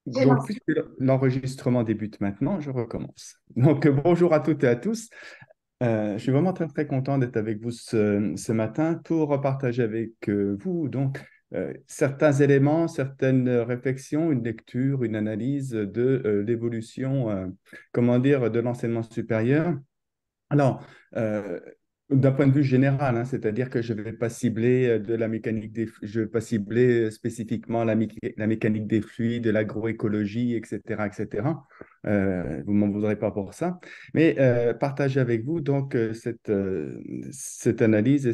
Donc, puisque l'enregistrement débute maintenant, je recommence. Donc, bonjour à toutes et à tous. Je suis vraiment très, très content d'être avec vous ce matin pour partager avec vous certains éléments, certaines réflexions, une lecture, une analyse de l'évolution, comment dire, de l'enseignement supérieur. Alors, euh, d'un point de vue général, hein, c'est-à-dire que je ne vais pas cibler de la mécanique je vais pas cibler spécifiquement la mécanique des fluides, de l'agroécologie, etc., etc. Vous ne m'en voudrez pas pour ça, mais partager avec vous cette analyse et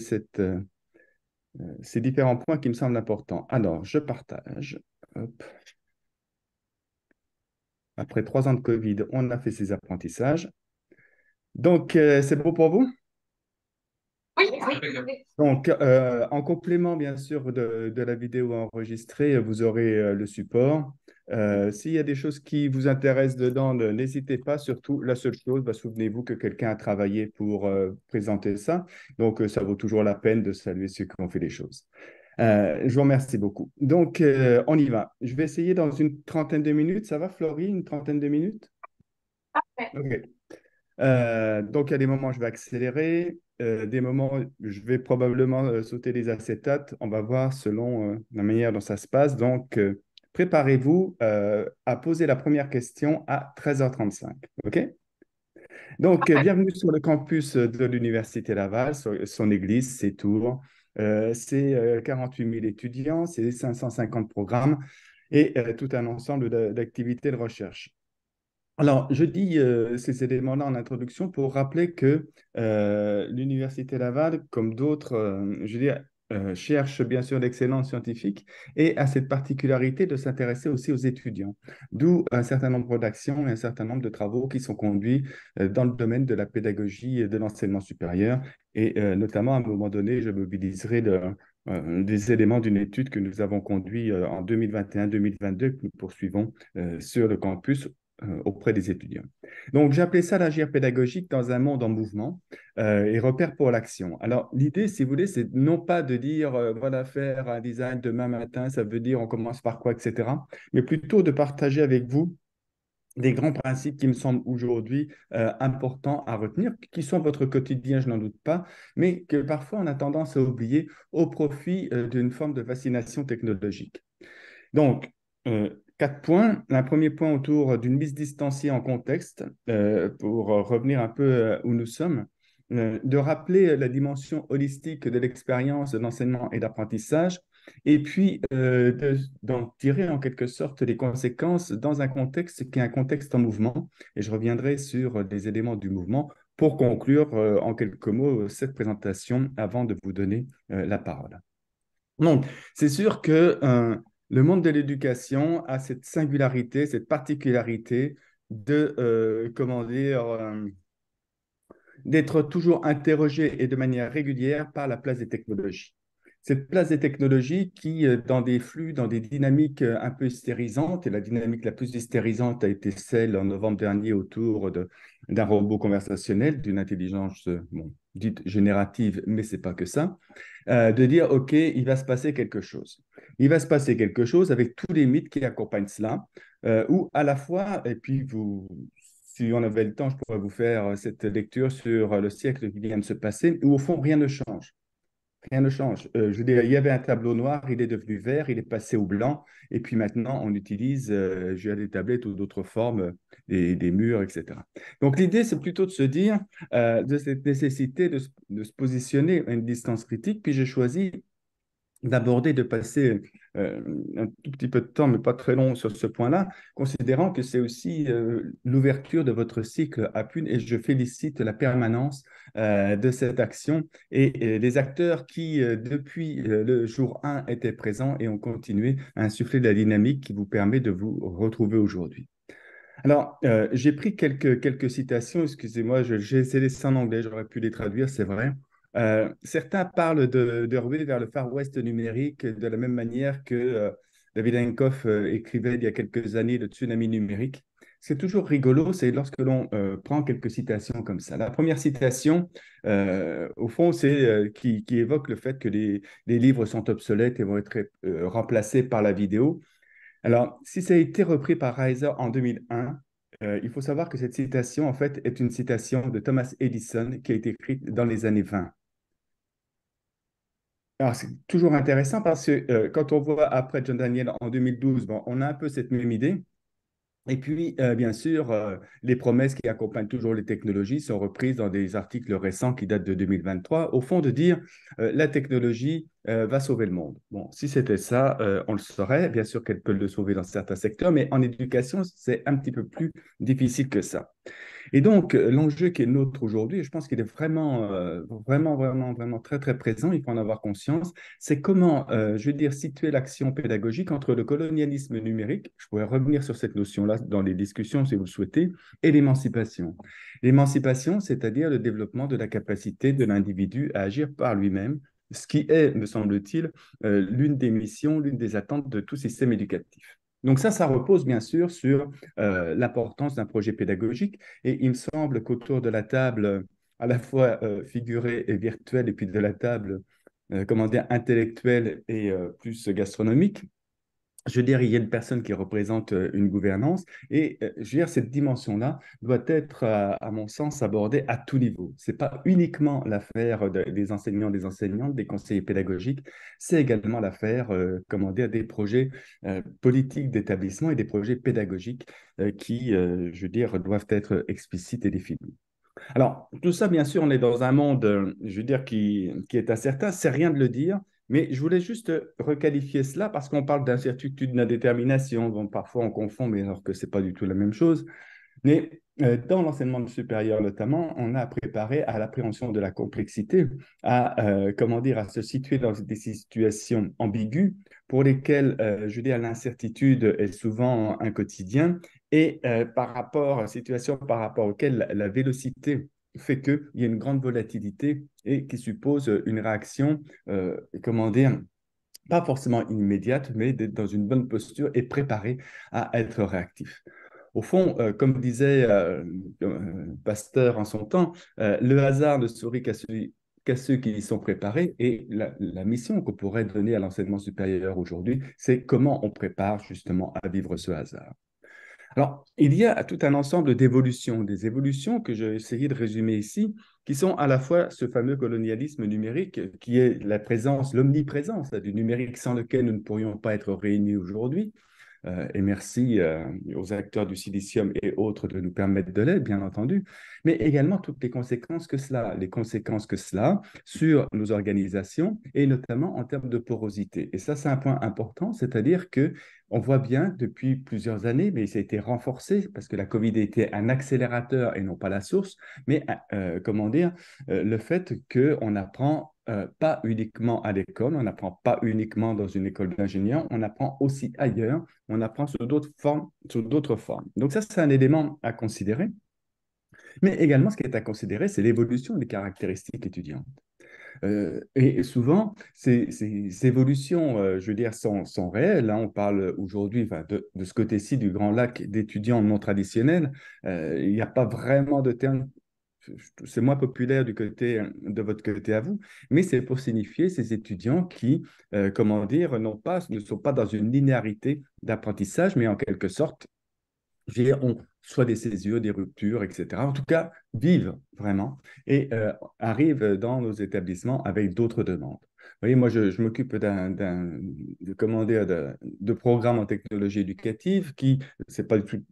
ces différents points qui me semblent importants. Alors, je partage. Hop. Après 3 ans de Covid, on a fait ces apprentissages. Donc, c'est bon pour vous? Donc, en complément, bien sûr, de la vidéo enregistrée, vous aurez le support. S'il y a des choses qui vous intéressent dedans, n'hésitez pas. Surtout, la seule chose, bah, souvenez-vous que quelqu'un a travaillé pour présenter ça. Donc, ça vaut toujours la peine de saluer ceux qui ont fait les choses. Je vous remercie beaucoup. Donc, on y va. Je vais essayer dans une trentaine de minutes. Ça va, Florie, une trentaine de minutes? OK. Donc, il y a des moments où je vais accélérer, des moments où je vais probablement sauter les acétates. On va voir selon la manière dont ça se passe. Donc, préparez-vous à poser la première question à 13h35. OK? Donc, bienvenue sur le campus de l'Université Laval, son église, ses tours. C'est 48 000 étudiants, c'est 550 programmes et tout un ensemble d'activités de recherche. Alors, je dis ces éléments-là en introduction pour rappeler que l'Université Laval, comme d'autres, je veux dire, cherche bien sûr l'excellence scientifique et a cette particularité de s'intéresser aussi aux étudiants. D'où un certain nombre d'actions et un certain nombre de travaux qui sont conduits dans le domaine de la pédagogie et de l'enseignement supérieur. Et notamment, à un moment donné, je mobiliserai des éléments d'une étude que nous avons conduite en 2021-2022, que nous poursuivons sur le campus auprès des étudiants. Donc, j'ai appelé ça l'agir pédagogique dans un monde en mouvement et repère pour l'action. Alors, l'idée, si vous voulez, c'est non pas de dire, voilà, faire un design demain matin, ça veut dire on commence par quoi, etc., mais plutôt de partager avec vous des grands principes qui me semblent aujourd'hui importants à retenir, qui sont votre quotidien, je n'en doute pas, mais que parfois on a tendance à oublier au profit d'une forme de fascination technologique. Donc, 4 points. Un premier point autour d'une mise distanciée en contexte, pour revenir un peu où nous sommes, de rappeler la dimension holistique de l'expérience d'enseignement et d'apprentissage, et puis d'en tirer en quelque sorte les conséquences dans un contexte qui est un contexte en mouvement. Et je reviendrai sur des éléments du mouvement pour conclure en quelques mots cette présentation avant de vous donner la parole. Donc, c'est sûr que le monde de l'éducation a cette singularité, cette particularité de, comment dire, d'être toujours interrogé et de manière régulière par la place des technologies. Cette place des technologies qui, dans des flux, dans des dynamiques un peu hystérisantes, et la dynamique la plus hystérisante a été celle en novembre dernier autour d'un robot conversationnel, d'une intelligence bon, dite générative, mais ce n'est pas que ça, de dire, OK, il va se passer quelque chose. Il va se passer quelque chose avec tous les mythes qui accompagnent cela, où à la fois, et puis si on avait le temps, je pourrais vous faire cette lecture sur le siècle qui vient de se passer, où au fond, rien ne change. Rien ne change. Je veux dire, il y avait un tableau noir, il est devenu vert, il est passé au blanc, et puis maintenant, on utilise des tablettes ou d'autres formes, des murs, etc. Donc, l'idée, c'est plutôt de se dire de cette nécessité de se positionner à une distance critique, puis j'ai choisi d'aborder, de passer un tout petit peu de temps, mais pas très long sur ce point-là, considérant que c'est aussi l'ouverture de votre cycle à Pune et je félicite la permanence de cette action et les acteurs qui, depuis le jour 1, étaient présents et ont continué à insuffler de la dynamique qui vous permet de vous retrouver aujourd'hui. Alors, j'ai pris quelques citations, excusez-moi, j'ai laissé en anglais, j'aurais pu les traduire, c'est vrai. Certains parlent de ruer vers le Far West numérique de la même manière que David Henkoff écrivait il y a quelques années le tsunami numérique. c'est toujours rigolo, c'est lorsque l'on prend quelques citations comme ça. La première citation, au fond, c'est qui évoque le fait que les livres sont obsolètes et vont être remplacés par la vidéo. Alors, si ça a été repris par Reiser en 2001, il faut savoir que cette citation, en fait, est une citation de Thomas Edison qui a été écrite dans les années 20. Alors, c'est toujours intéressant parce que quand on voit après John Daniel en 2012, bon, on a un peu cette même idée. Et puis, bien sûr, les promesses qui accompagnent toujours les technologies sont reprises dans des articles récents qui datent de 2023, au fond de dire la technologie va sauver le monde. Bon, si c'était ça, on le saurait. Bien sûr qu'elle peut le sauver dans certains secteurs, mais en éducation, c'est un petit peu plus difficile que ça. Et donc, l'enjeu qui est le nôtre aujourd'hui, je pense qu'il est vraiment très, très présent, il faut en avoir conscience, c'est comment, je veux dire, situer l'action pédagogique entre le colonialisme numérique, je pourrais revenir sur cette notion-là dans les discussions si vous le souhaitez, et l'émancipation. L'émancipation, c'est-à-dire le développement de la capacité de l'individu à agir par lui-même, ce qui est, me semble-t-il, l'une des missions, l'une des attentes de tout système éducatif. Donc ça repose bien sûr sur l'importance d'un projet pédagogique. Et il me semble qu'autour de la table, à la fois figurée et virtuelle, et puis de la table, comment dire, intellectuelle et plus gastronomique, je veux dire, il y a une personne qui représente une gouvernance et je veux dire, cette dimension-là doit être, à mon sens, abordée à tout niveau. Ce n'est pas uniquement l'affaire des enseignants, des enseignantes, des conseillers pédagogiques, c'est également l'affaire, comment dire, des projets politiques d'établissement et des projets pédagogiques qui, je veux dire, doivent être explicites et définis. Alors, tout ça, bien sûr, on est dans un monde, je veux dire, qui est incertain. C'est rien de le dire, mais je voulais juste requalifier cela parce qu'on parle d'incertitude, d'indétermination. Bon, parfois, on confond, mais alors que ce n'est pas du tout la même chose. Mais dans l'enseignement supérieur notamment, on a préparé à l'appréhension de la complexité, à, comment dire, à se situer dans des situations ambiguës pour lesquelles, je veux dire, l'incertitude est souvent un quotidien et par rapport, situation par rapport auquel la vélocité fait qu'il y a une grande volatilité et qui suppose une réaction, comment dire, pas forcément immédiate, mais d'être dans une bonne posture et préparé à être réactif. Au fond, comme disait Pasteur en son temps, le hasard ne sourit qu'à ceux qui y sont préparés. Et la mission qu'on pourrait donner à l'enseignement supérieur aujourd'hui, c'est comment on prépare justement à vivre ce hasard. Alors, il y a tout un ensemble d'évolutions, des évolutions que j'ai essayé de résumer ici, qui sont à la fois ce fameux colonialisme numérique, qui est la présence, l'omniprésence du numérique sans lequel nous ne pourrions pas être réunis aujourd'hui, et merci aux acteurs du silicium et autres de nous permettre de l'aide, bien entendu, mais également toutes les conséquences que cela sur nos organisations et notamment en termes de porosité. Et ça, c'est un point important, c'est-à-dire que on voit bien depuis plusieurs années, mais ça a été renforcé parce que la COVID a été un accélérateur et non pas la source, mais comment dire, le fait qu'on apprend pas uniquement à l'école, on n'apprend pas uniquement dans une école d'ingénieur, on apprend aussi ailleurs, on apprend sous d'autres formes, sous d'autres formes. Donc ça, c'est un élément à considérer. Mais également, ce qui est à considérer, c'est l'évolution des caractéristiques étudiantes. Et souvent, ces évolutions, je veux dire, sont réelles, hein. On parle aujourd'hui enfin, de ce côté-ci du grand lac d'étudiants non traditionnels. Il n'y a pas vraiment de terme, c'est moins populaire du côté de votre côté à vous, mais c'est pour signifier ces étudiants qui, comment dire, ne sont pas dans une linéarité d'apprentissage, mais en quelque sorte je veux dire, ont soit des césures, des ruptures, etc. En tout cas, vivent vraiment et arrivent dans nos établissements avec d'autres demandes. Vous voyez, moi, je m'occupe comment dire, de programmes en technologie éducative qui, c'est pas du tout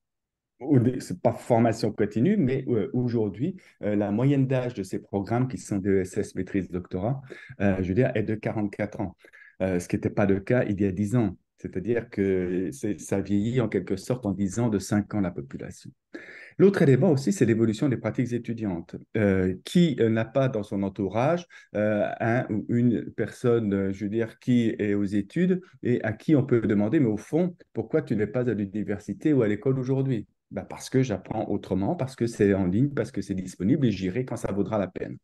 c'est pas formation continue, mais aujourd'hui, la moyenne d'âge de ces programmes qui sont des ESS maîtrise doctorat, je veux dire, est de 44 ans, ce qui n'était pas le cas il y a 10 ans. C'est-à-dire que ça vieillit en quelque sorte en 10 ans de 5 ans la population. L'autre élément aussi, c'est l'évolution des pratiques étudiantes. Qui n'a pas dans son entourage un ou une personne, je veux dire, qui est aux études et à qui on peut demander, mais au fond, pourquoi tu n'es pas à l'université ou à l'école aujourd'hui? Ben parce que j'apprends autrement, parce que c'est en ligne, parce que c'est disponible et j'irai quand ça vaudra la peine.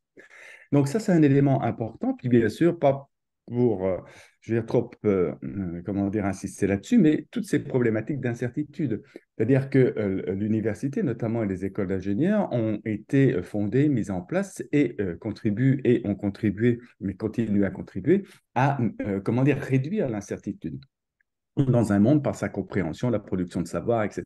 Donc ça, c'est un élément important. Puis bien sûr, pas pour, je vais trop, comment dire, insister là-dessus, mais toutes ces problématiques d'incertitude. C'est-à-dire que l'université, notamment les écoles d'ingénieurs, ont été fondées, mises en place et contribuent et ont contribué, mais continuent à contribuer à, comment dire, réduire l'incertitude dans un monde par sa compréhension, la production de savoir, etc.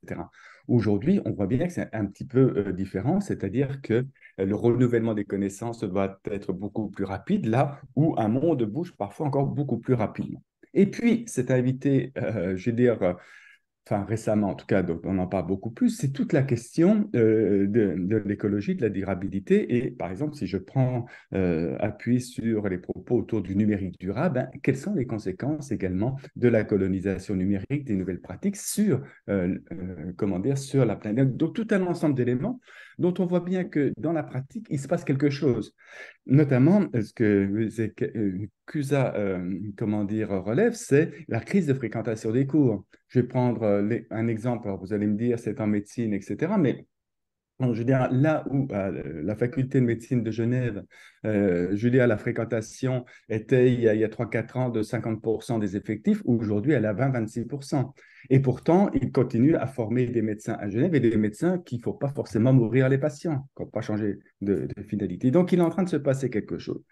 Aujourd'hui, on voit bien que c'est un petit peu différent, c'est-à-dire que le renouvellement des connaissances doit être beaucoup plus rapide, là où un monde bouge parfois encore beaucoup plus rapidement. Et puis, c'est invité, je veux dire, enfin récemment en tout cas, donc on en parle beaucoup plus, c'est toute la question de l'écologie, de la durabilité. Et par exemple, si je prends appui sur les propos autour du numérique durable, ben, quelles sont les conséquences également de la colonisation numérique, des nouvelles pratiques sur, comment dire, sur la planète. Donc tout un ensemble d'éléments dont on voit bien que dans la pratique, il se passe quelque chose. Notamment, ce que CUSA, comment dire, relève, c'est la crise de fréquentation des cours. Je vais prendre un exemple. Alors, vous allez me dire, c'est en médecine, etc. Mais bon, je veux dire, là où la faculté de médecine de Genève, je veux dire, la fréquentation était il y a 3-4 ans de 50% des effectifs, aujourd'hui elle est à 20-26%. Et pourtant, ils continuent à former des médecins à Genève et des médecins qui ne font pas forcément mourir les patients, qui n'ont pas changé de finalité. Donc, il est en train de se passer quelque chose.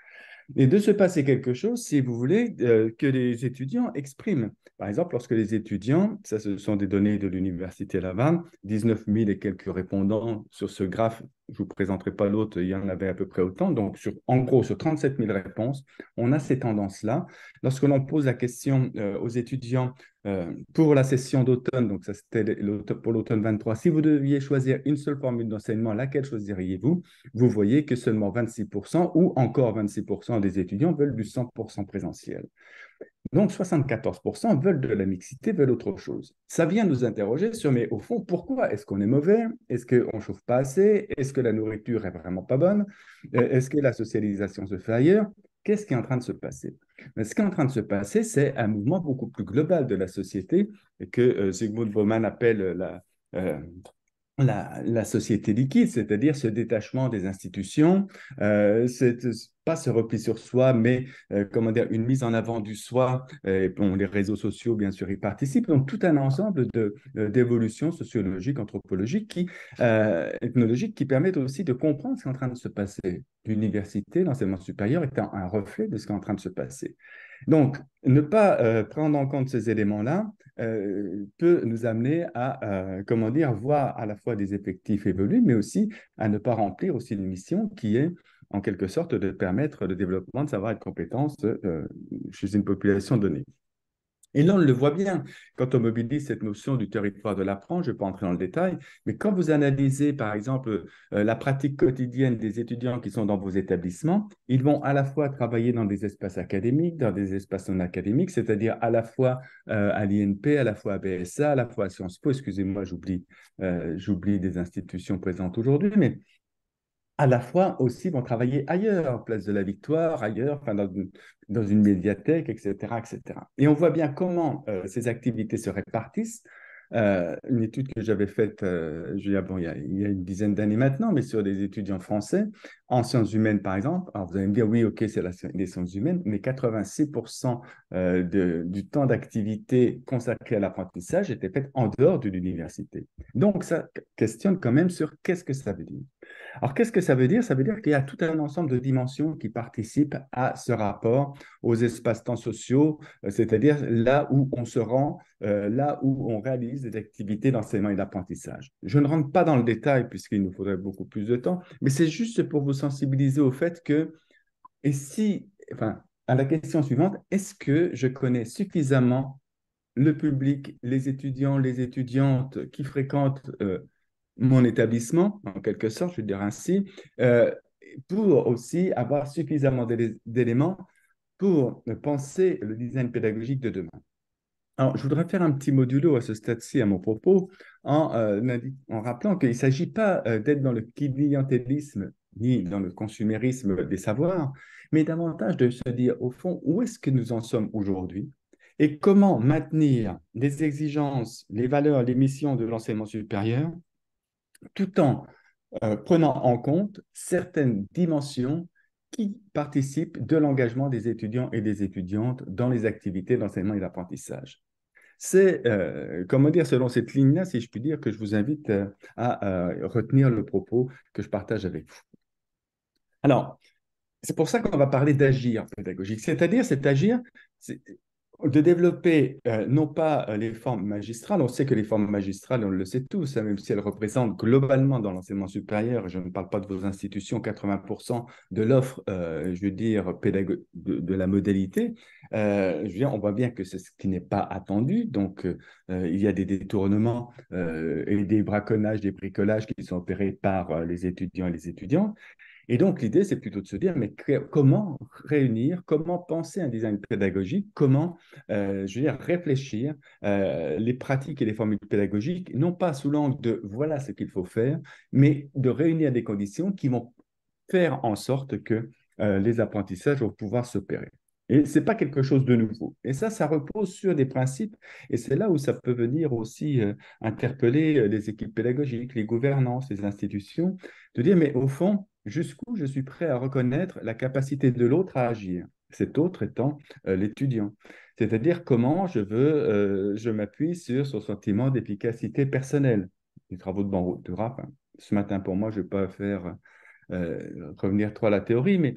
Et de se passer quelque chose, si vous voulez, que les étudiants expriment. Par exemple, lorsque les étudiants, ça ce sont des données de l'Université Laval, 19 000 et quelques répondants sur ce graphe, je ne vous présenterai pas l'autre, il y en avait à peu près autant. Donc, en gros, sur 37 000 réponses, on a ces tendances-là. Lorsque l'on pose la question aux étudiants pour la session d'automne, donc ça c'était pour l'automne 23, si vous deviez choisir une seule formule d'enseignement, laquelle choisiriez-vous? Vous voyez que seulement 26% ou encore 26% des étudiants veulent du 100% présentiel. Donc 74% veulent de la mixité, veulent autre chose. Ça vient nous interroger sur, mais au fond, pourquoi est-ce qu'on est mauvais? Est-ce qu'on ne chauffe pas assez? Est-ce que la nourriture est vraiment pas bonne? Est-ce que la socialisation se fait ailleurs? Qu'est-ce qui est en train de se passer? Mais ce qui est en train de se passer, c'est un mouvement beaucoup plus global de la société et que Zygmunt Bauman appelle euh, la société liquide, c'est-à-dire ce détachement des institutions, c'est pas ce repli sur soi, mais comment dire, une mise en avant du soi. Bon, les réseaux sociaux, bien sûr, y participent. Donc, tout un ensemble d'évolutions sociologiques, anthropologiques, ethnologiques, qui permettent aussi de comprendre ce qui est en train de se passer. L'université, l'enseignement supérieur étant un reflet de ce qui est en train de se passer. Donc, ne pas prendre en compte ces éléments-là peut nous amener à, comment dire, voir à la fois des effectifs évoluer, mais aussi à ne pas remplir aussi une mission qui est, en quelque sorte, de permettre le développement de savoir et de compétences chez une population donnée. Et là, on le voit bien quand on mobilise cette notion du territoire de l'apprendre, je ne vais pas entrer dans le détail, mais quand vous analysez, par exemple, la pratique quotidienne des étudiants qui sont dans vos établissements, ils vont à la fois travailler dans des espaces académiques, dans des espaces non académiques, c'est-à-dire à la fois à l'INP, à la fois à BSA, à la fois à Sciences Po, excusez-moi, j'oublie des institutions présentes aujourd'hui, mais à la fois aussi vont travailler ailleurs, place de la Victoire, ailleurs, enfin dans une médiathèque, etc., etc. Et on voit bien comment ces activités se répartissent. Une étude que j'avais faite bon, il y a une dizaine d'années maintenant, mais sur des étudiants français en sciences humaines, par exemple. Alors, vous allez me dire, oui, OK, c'est les sciences humaines, mais 86% du temps d'activité consacré à l'apprentissage était fait en dehors de l'université. Donc, ça questionne quand même sur qu'est-ce que ça veut dire. Alors, qu'est-ce que ça veut dire? Ça veut dire qu'il y a tout un ensemble de dimensions qui participent à ce rapport aux espaces-temps sociaux, c'est-à-dire là où on se rend, là où on réalise des activités d'enseignement et d'apprentissage. Je ne rentre pas dans le détail puisqu'il nous faudrait beaucoup plus de temps, mais c'est juste pour vous sensibiliser au fait que, et si, enfin, à la question suivante, est-ce que je connais suffisamment le public, les étudiants, les étudiantes qui fréquentent mon établissement, en quelque sorte, je veux dire ainsi, euh, pour aussi avoir suffisamment d'éléments pour penser le design pédagogique de demain. Alors, je voudrais faire un petit modulo à ce stade-ci à mon propos en rappelant qu'il ne s'agit pas d'être dans le clientélisme ni dans le consumérisme des savoirs, mais davantage de se dire, au fond, où est-ce que nous en sommes aujourd'hui et comment maintenir les exigences, les valeurs, les missions de l'enseignement supérieur tout en prenant en compte certaines dimensions qui participe de l'engagement des étudiants et des étudiantes dans les activités d'enseignement et d'apprentissage. C'est, comment dire, selon cette ligne-là, si je puis dire, que je vous invite à retenir le propos que je partage avec vous. Alors, c'est pour ça qu'on va parler d'agir pédagogique, c'est-à-dire c'est agir, c'est de développer non pas les formes magistrales, on sait que les formes magistrales, on le sait tous, hein, même si elles représentent globalement dans l'enseignement supérieur, je ne parle pas de vos institutions, 80% de l'offre, je veux dire, de la modalité, je veux dire, on voit bien que c'est ce qui n'est pas attendu, donc il y a des détournements et des braconnages, des bricolages qui sont opérés par les étudiants et les étudiantes. Et donc, l'idée, c'est plutôt de se dire, mais comment réunir, comment penser un design pédagogique, comment, je veux dire, réfléchir les pratiques et les formules pédagogiques, non pas sous l'angle de voilà ce qu'il faut faire, mais de réunir des conditions qui vont faire en sorte que les apprentissages vont pouvoir s'opérer. Et ce n'est pas quelque chose de nouveau. Et ça repose sur des principes. Et c'est là où ça peut venir aussi interpeller les équipes pédagogiques, les gouvernances, les institutions, de dire, mais au fond, jusqu'où je suis prêt à reconnaître la capacité de l'autre à agir, cet autre étant l'étudiant. C'est-à-dire comment je m'appuie sur son sentiment d'efficacité personnelle. Les travaux de banc de rap, hein. Ce matin, pour moi, je ne vais pas faire revenir trop à la théorie, mais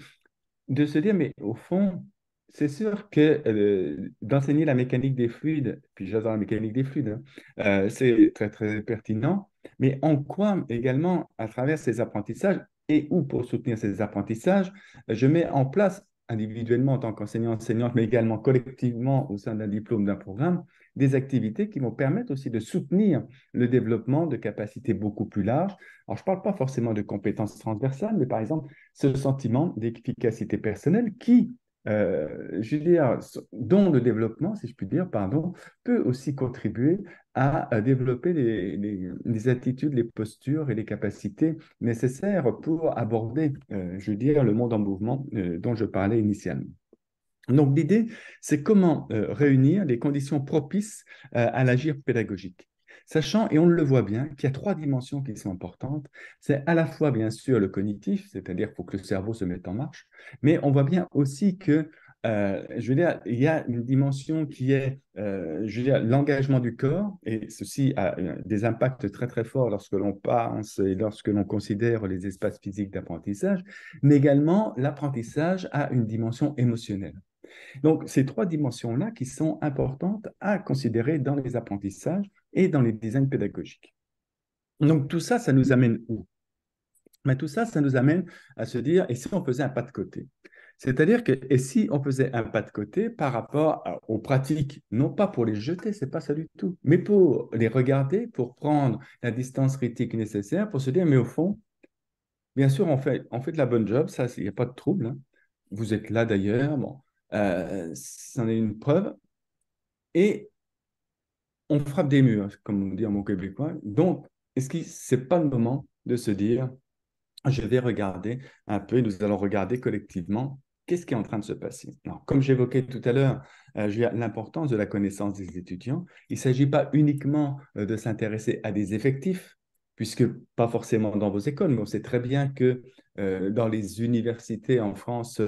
de se dire, mais au fond, c'est sûr que d'enseigner la mécanique des fluides, puis j'adore la mécanique des fluides, hein, c'est très, très pertinent, mais en quoi également, à travers ces apprentissages, et ou pour soutenir ces apprentissages, je mets en place individuellement en tant qu'enseignant-enseignante, mais également collectivement au sein d'un diplôme, d'un programme, des activités qui vont permettre aussi de soutenir le développement de capacités beaucoup plus larges. Alors, je ne parle pas forcément de compétences transversales, mais par exemple, ce sentiment d'efficacité personnelle qui, je veux dire, dont le développement, si je puis dire, pardon, peut aussi contribuer à développer les attitudes, les postures et les capacités nécessaires pour aborder, je veux dire, le monde en mouvement dont je parlais initialement. Donc, l'idée, c'est comment réunir les conditions propices à l'agir pédagogique. Sachant, et on le voit bien, qu'il y a trois dimensions qui sont importantes. C'est à la fois, bien sûr, le cognitif, c'est-à-dire qu'il faut que le cerveau se mette en marche, mais on voit bien aussi que, je veux dire, il y a une dimension qui est, je veux dire, l'engagement du corps, et ceci a des impacts très, très forts lorsque l'on pense et lorsque l'on considère les espaces physiques d'apprentissage, mais également l'apprentissage a une dimension émotionnelle. Donc, ces trois dimensions-là qui sont importantes à considérer dans les apprentissages et dans les designs pédagogiques. Donc, tout ça, ça nous amène où? Mais tout ça, ça nous amène à se dire, et si on faisait un pas de côté? C'est-à-dire que, et si on faisait un pas de côté par rapport aux pratiques, non pas pour les jeter, c'est pas ça du tout, mais pour les regarder, pour prendre la distance critique nécessaire, pour se dire, mais au fond, bien sûr, on fait de la bonne job, ça, il n'y a pas de trouble, hein. Vous êtes là d'ailleurs, bon, c'en est une preuve. Et on frappe des murs, comme on dit en mot québécois. Donc, est-ce que ce n'est pas le moment de se dire, je vais regarder un peu, et nous allons regarder collectivement qu'est-ce qui est en train de se passer. Alors, comme j'évoquais tout à l'heure, l'importance de la connaissance des étudiants, il ne s'agit pas uniquement de s'intéresser à des effectifs, puisque pas forcément dans vos écoles, mais on sait très bien que dans les universités en France,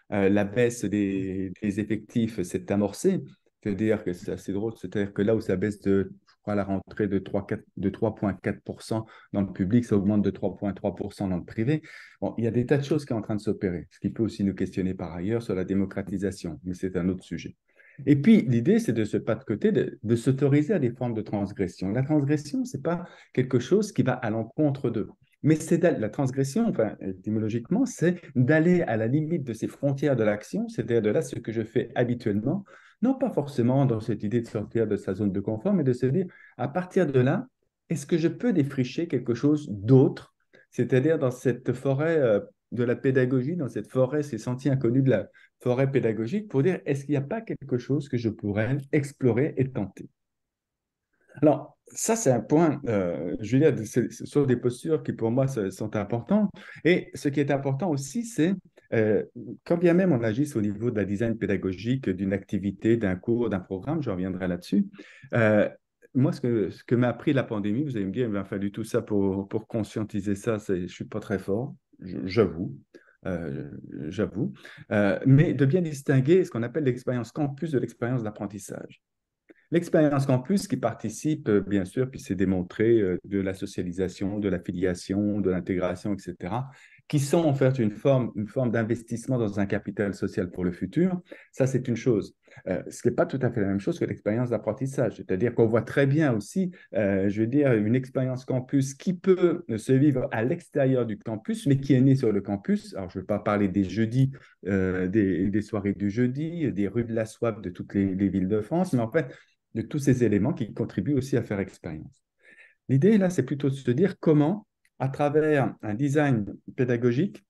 la baisse des effectifs s'est amorcée. C'est-à-dire que c'est assez drôle, c'est-à-dire que là où ça baisse je crois, à la rentrée de 3,4% dans le public, ça augmente de 3,3% dans le privé. Bon, il y a des tas de choses qui sont en train de s'opérer, ce qui peut aussi nous questionner par ailleurs sur la démocratisation, mais c'est un autre sujet. Et puis, l'idée, c'est de se pas de côté, de s'autoriser à des formes de transgression. La transgression, ce n'est pas quelque chose qui va à l'encontre d'eux. Mais c'est la transgression, enfin, étymologiquement, c'est d'aller à la limite de ces frontières de l'action, c'est-à-dire de là ce que je fais habituellement, non pas forcément dans cette idée de sortir de sa zone de confort, mais de se dire, à partir de là, est-ce que je peux défricher quelque chose d'autre, c'est-à-dire dans cette forêt de la pédagogie, dans cette forêt, ces sentiers inconnus de la forêt pédagogique, pour dire, est-ce qu'il n'y a pas quelque chose que je pourrais explorer et tenter? Alors, ça, c'est un point, je veux dire, ce sont des postures qui, pour moi, sont importantes. Et ce qui est important aussi, c'est, euh, quand bien même on agisse au niveau de la design pédagogique, d'une activité, d'un cours, d'un programme, je reviendrai là-dessus, euh, moi, ce que m'a appris la pandémie, vous allez me dire, il m'a fallu tout ça pour conscientiser ça, je ne suis pas très fort, j'avoue. euh, j'avoue, mais de bien distinguer ce qu'on appelle l'expérience campus de l'expérience d'apprentissage. L'expérience campus qui participe, bien sûr, puis c'est démontré, de la socialisation, de l'affiliation, de l'intégration, etc., qui sont en fait une forme d'investissement dans un capital social pour le futur. Ça, c'est une chose. Ce n'est pas tout à fait la même chose que l'expérience d'apprentissage. C'est-à-dire qu'on voit très bien aussi, je veux dire, une expérience campus qui peut se vivre à l'extérieur du campus, mais qui est née sur le campus. Alors, je ne veux pas parler des jeudis, des soirées du jeudi, des rues de la soif de toutes les villes de France, mais en fait, de tous ces éléments qui contribuent aussi à faire expérience. L'idée, là, c'est plutôt de se dire comment, à travers un design pédagogique,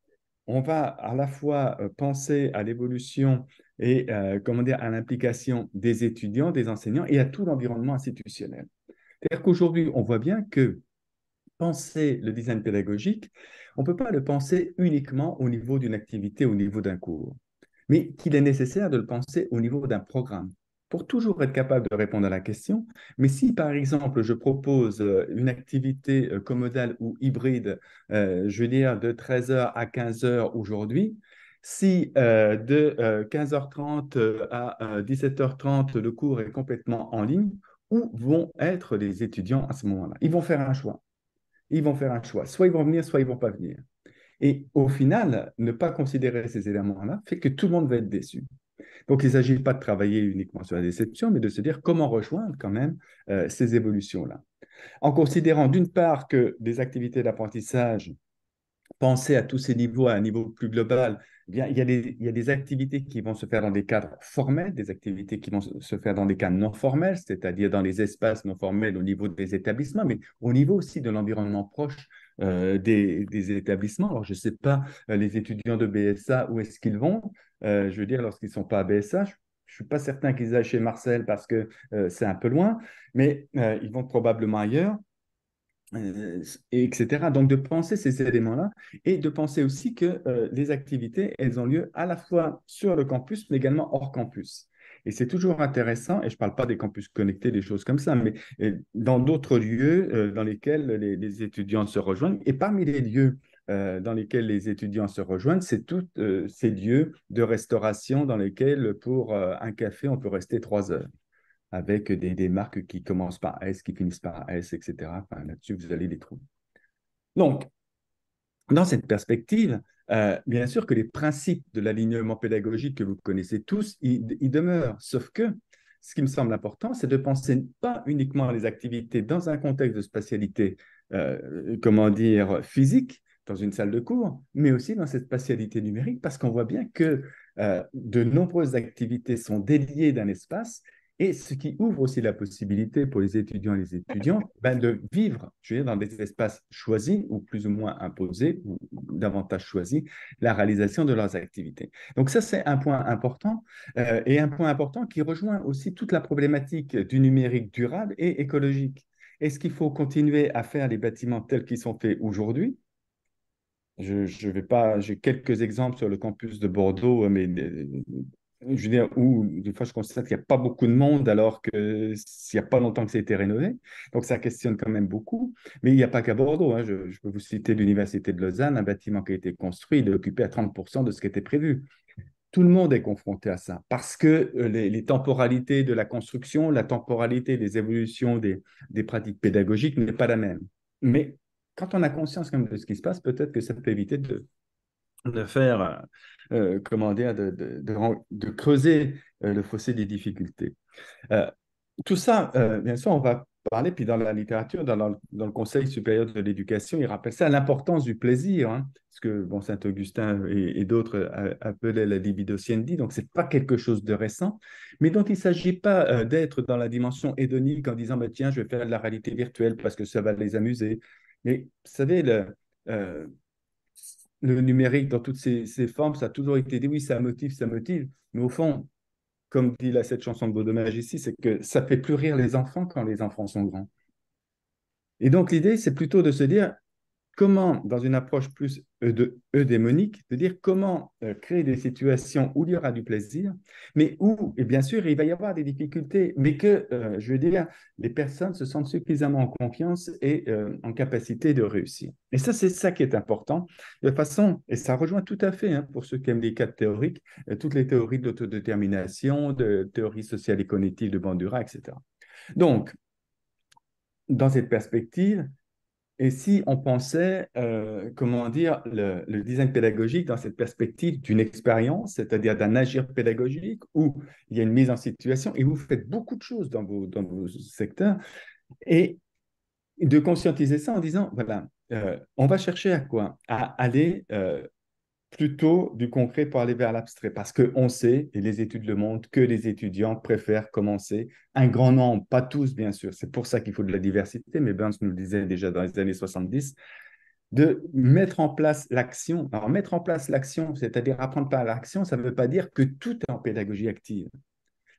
on va à la fois penser à l'évolution et comment dire, à l'implication des étudiants, des enseignants et à tout l'environnement institutionnel. C'est-à-dire qu'aujourd'hui, on voit bien que penser le design pédagogique, on ne peut pas le penser uniquement au niveau d'une activité, au niveau d'un cours, mais qu'il est nécessaire de le penser au niveau d'un programme pour toujours être capable de répondre à la question. Mais si, par exemple, je propose une activité commodale ou hybride, je veux dire de 13h à 15h aujourd'hui, si de 15h30 à 17h30, le cours est complètement en ligne, où vont être les étudiants à ce moment-là? Ils vont faire un choix. Ils vont faire un choix. Soit ils vont venir, soit ils ne vont pas venir. Et au final, ne pas considérer ces éléments-là fait que tout le monde va être déçu. Donc, il ne s'agit pas de travailler uniquement sur la déception, mais de se dire comment rejoindre quand même ces évolutions-là. En considérant d'une part que des activités d'apprentissage, penser à tous ces niveaux, à un niveau plus global, eh bien, il y a des activités qui vont se faire dans des cadres formels, des activités qui vont se faire dans des cadres non formels, c'est-à-dire dans les espaces non formels au niveau des établissements, mais au niveau aussi de l'environnement proche des établissements. Alors, je ne sais pas, les étudiants de BSA, où est-ce qu'ils vont? Je veux dire, lorsqu'ils ne sont pas à BSA, je ne suis pas certain qu'ils aillent chez Marcel parce que c'est un peu loin, mais ils vont probablement ailleurs, etc. Donc, de penser ces éléments-là et de penser aussi que les activités, elles ont lieu à la fois sur le campus, mais également hors campus. Et c'est toujours intéressant, et je ne parle pas des campus connectés, des choses comme ça, mais dans d'autres lieux dans lesquels les étudiants se rejoignent. Et parmi les lieux dans lesquels les étudiants se rejoignent, c'est tous ces lieux de restauration dans lesquels, pour un café, on peut rester 3 heures avec des marques qui commencent par S, qui finissent par S, etc. Enfin, là-dessus, vous allez les trouver. Donc, dans cette perspective, bien sûr que les principes de l'alignement pédagogique que vous connaissez tous, ils demeurent. Sauf que ce qui me semble important, c'est de penser pas uniquement les activités dans un contexte de spatialité, comment dire, physique, dans une salle de cours, mais aussi dans cette spatialité numérique, parce qu'on voit bien que de nombreuses activités sont dédiées d'un espace et ce qui ouvre aussi la possibilité pour les étudiants et les étudiantes ben, de vivre, je veux dire, dans des espaces choisis ou plus ou moins imposés ou davantage choisis, la réalisation de leurs activités. Donc ça, c'est un point important et un point important qui rejoint aussi toute la problématique du numérique durable et écologique. Est-ce qu'il faut continuer à faire les bâtiments tels qu'ils sont faits aujourd'hui? Je vais pas, j'ai quelques exemples sur le campus de Bordeaux, mais je veux dire, où des fois je constate qu'il n'y a pas beaucoup de monde alors que s'il n'y a pas longtemps que ça a été rénové. Donc ça questionne quand même beaucoup. Mais il n'y a pas qu'à Bordeaux, hein. Je peux vous citer l'Université de Lausanne, un bâtiment qui a été construit, il est occupé à 30% de ce qui était prévu. Tout le monde est confronté à ça parce que les temporalités de la construction, la temporalité des évolutions des pratiques pédagogiques n'est pas la même. Mais quand on a conscience quand même de ce qui se passe, peut-être que ça peut éviter de faire, comment dire, de creuser le fossé des difficultés. Euh, Tout ça, bien sûr, on va parler, puis dans la littérature, dans le Conseil supérieur de l'éducation, il rappelle ça l'importance du plaisir, hein, ce que bon, Saint-Augustin et d'autres appelaient la libido sciendi, donc ce n'est pas quelque chose de récent, mais dont il ne s'agit pas d'être dans la dimension hédonique en disant, bah, tiens, je vais faire de la réalité virtuelle parce que ça va les amuser. Mais vous savez, euh, le numérique dans toutes ses formes, ça a toujours été dit, oui, ça motive, mais au fond, comme dit là, cette chanson de Beaudommage ici, c'est que ça fait plus rire les enfants quand les enfants sont grands. Et donc l'idée, c'est plutôt de se dire, comment, dans une approche plus eudémonique, de dire comment créer des situations où il y aura du plaisir, mais où, et bien sûr, il va y avoir des difficultés, mais que, je veux dire, les personnes se sentent suffisamment en confiance et en capacité de réussir. Et ça, c'est ça qui est important. De façon, et ça rejoint tout à fait, hein, pour ceux qui aiment les cadres théoriques, toutes les théories de l'autodétermination, de théories sociales et cognitives de Bandura, etc. Donc, dans cette perspective, et si on pensait, comment dire, le design pédagogique dans cette perspective d'une expérience, c'est-à-dire d'un agir pédagogique où il y a une mise en situation et vous faites beaucoup de choses dans vos secteurs, et de conscientiser ça en disant, voilà, on va chercher à quoi? À aller plutôt du concret pour aller vers l'abstrait. Parce qu'on sait, et les études le montrent, que les étudiants préfèrent commencer, un grand nombre, pas tous bien sûr, c'est pour ça qu'il faut de la diversité, mais Burns nous le disait déjà dans les années 70, de mettre en place l'action. Alors, mettre en place l'action, c'est-à-dire apprendre par l'action, ça ne veut pas dire que tout est en pédagogie active.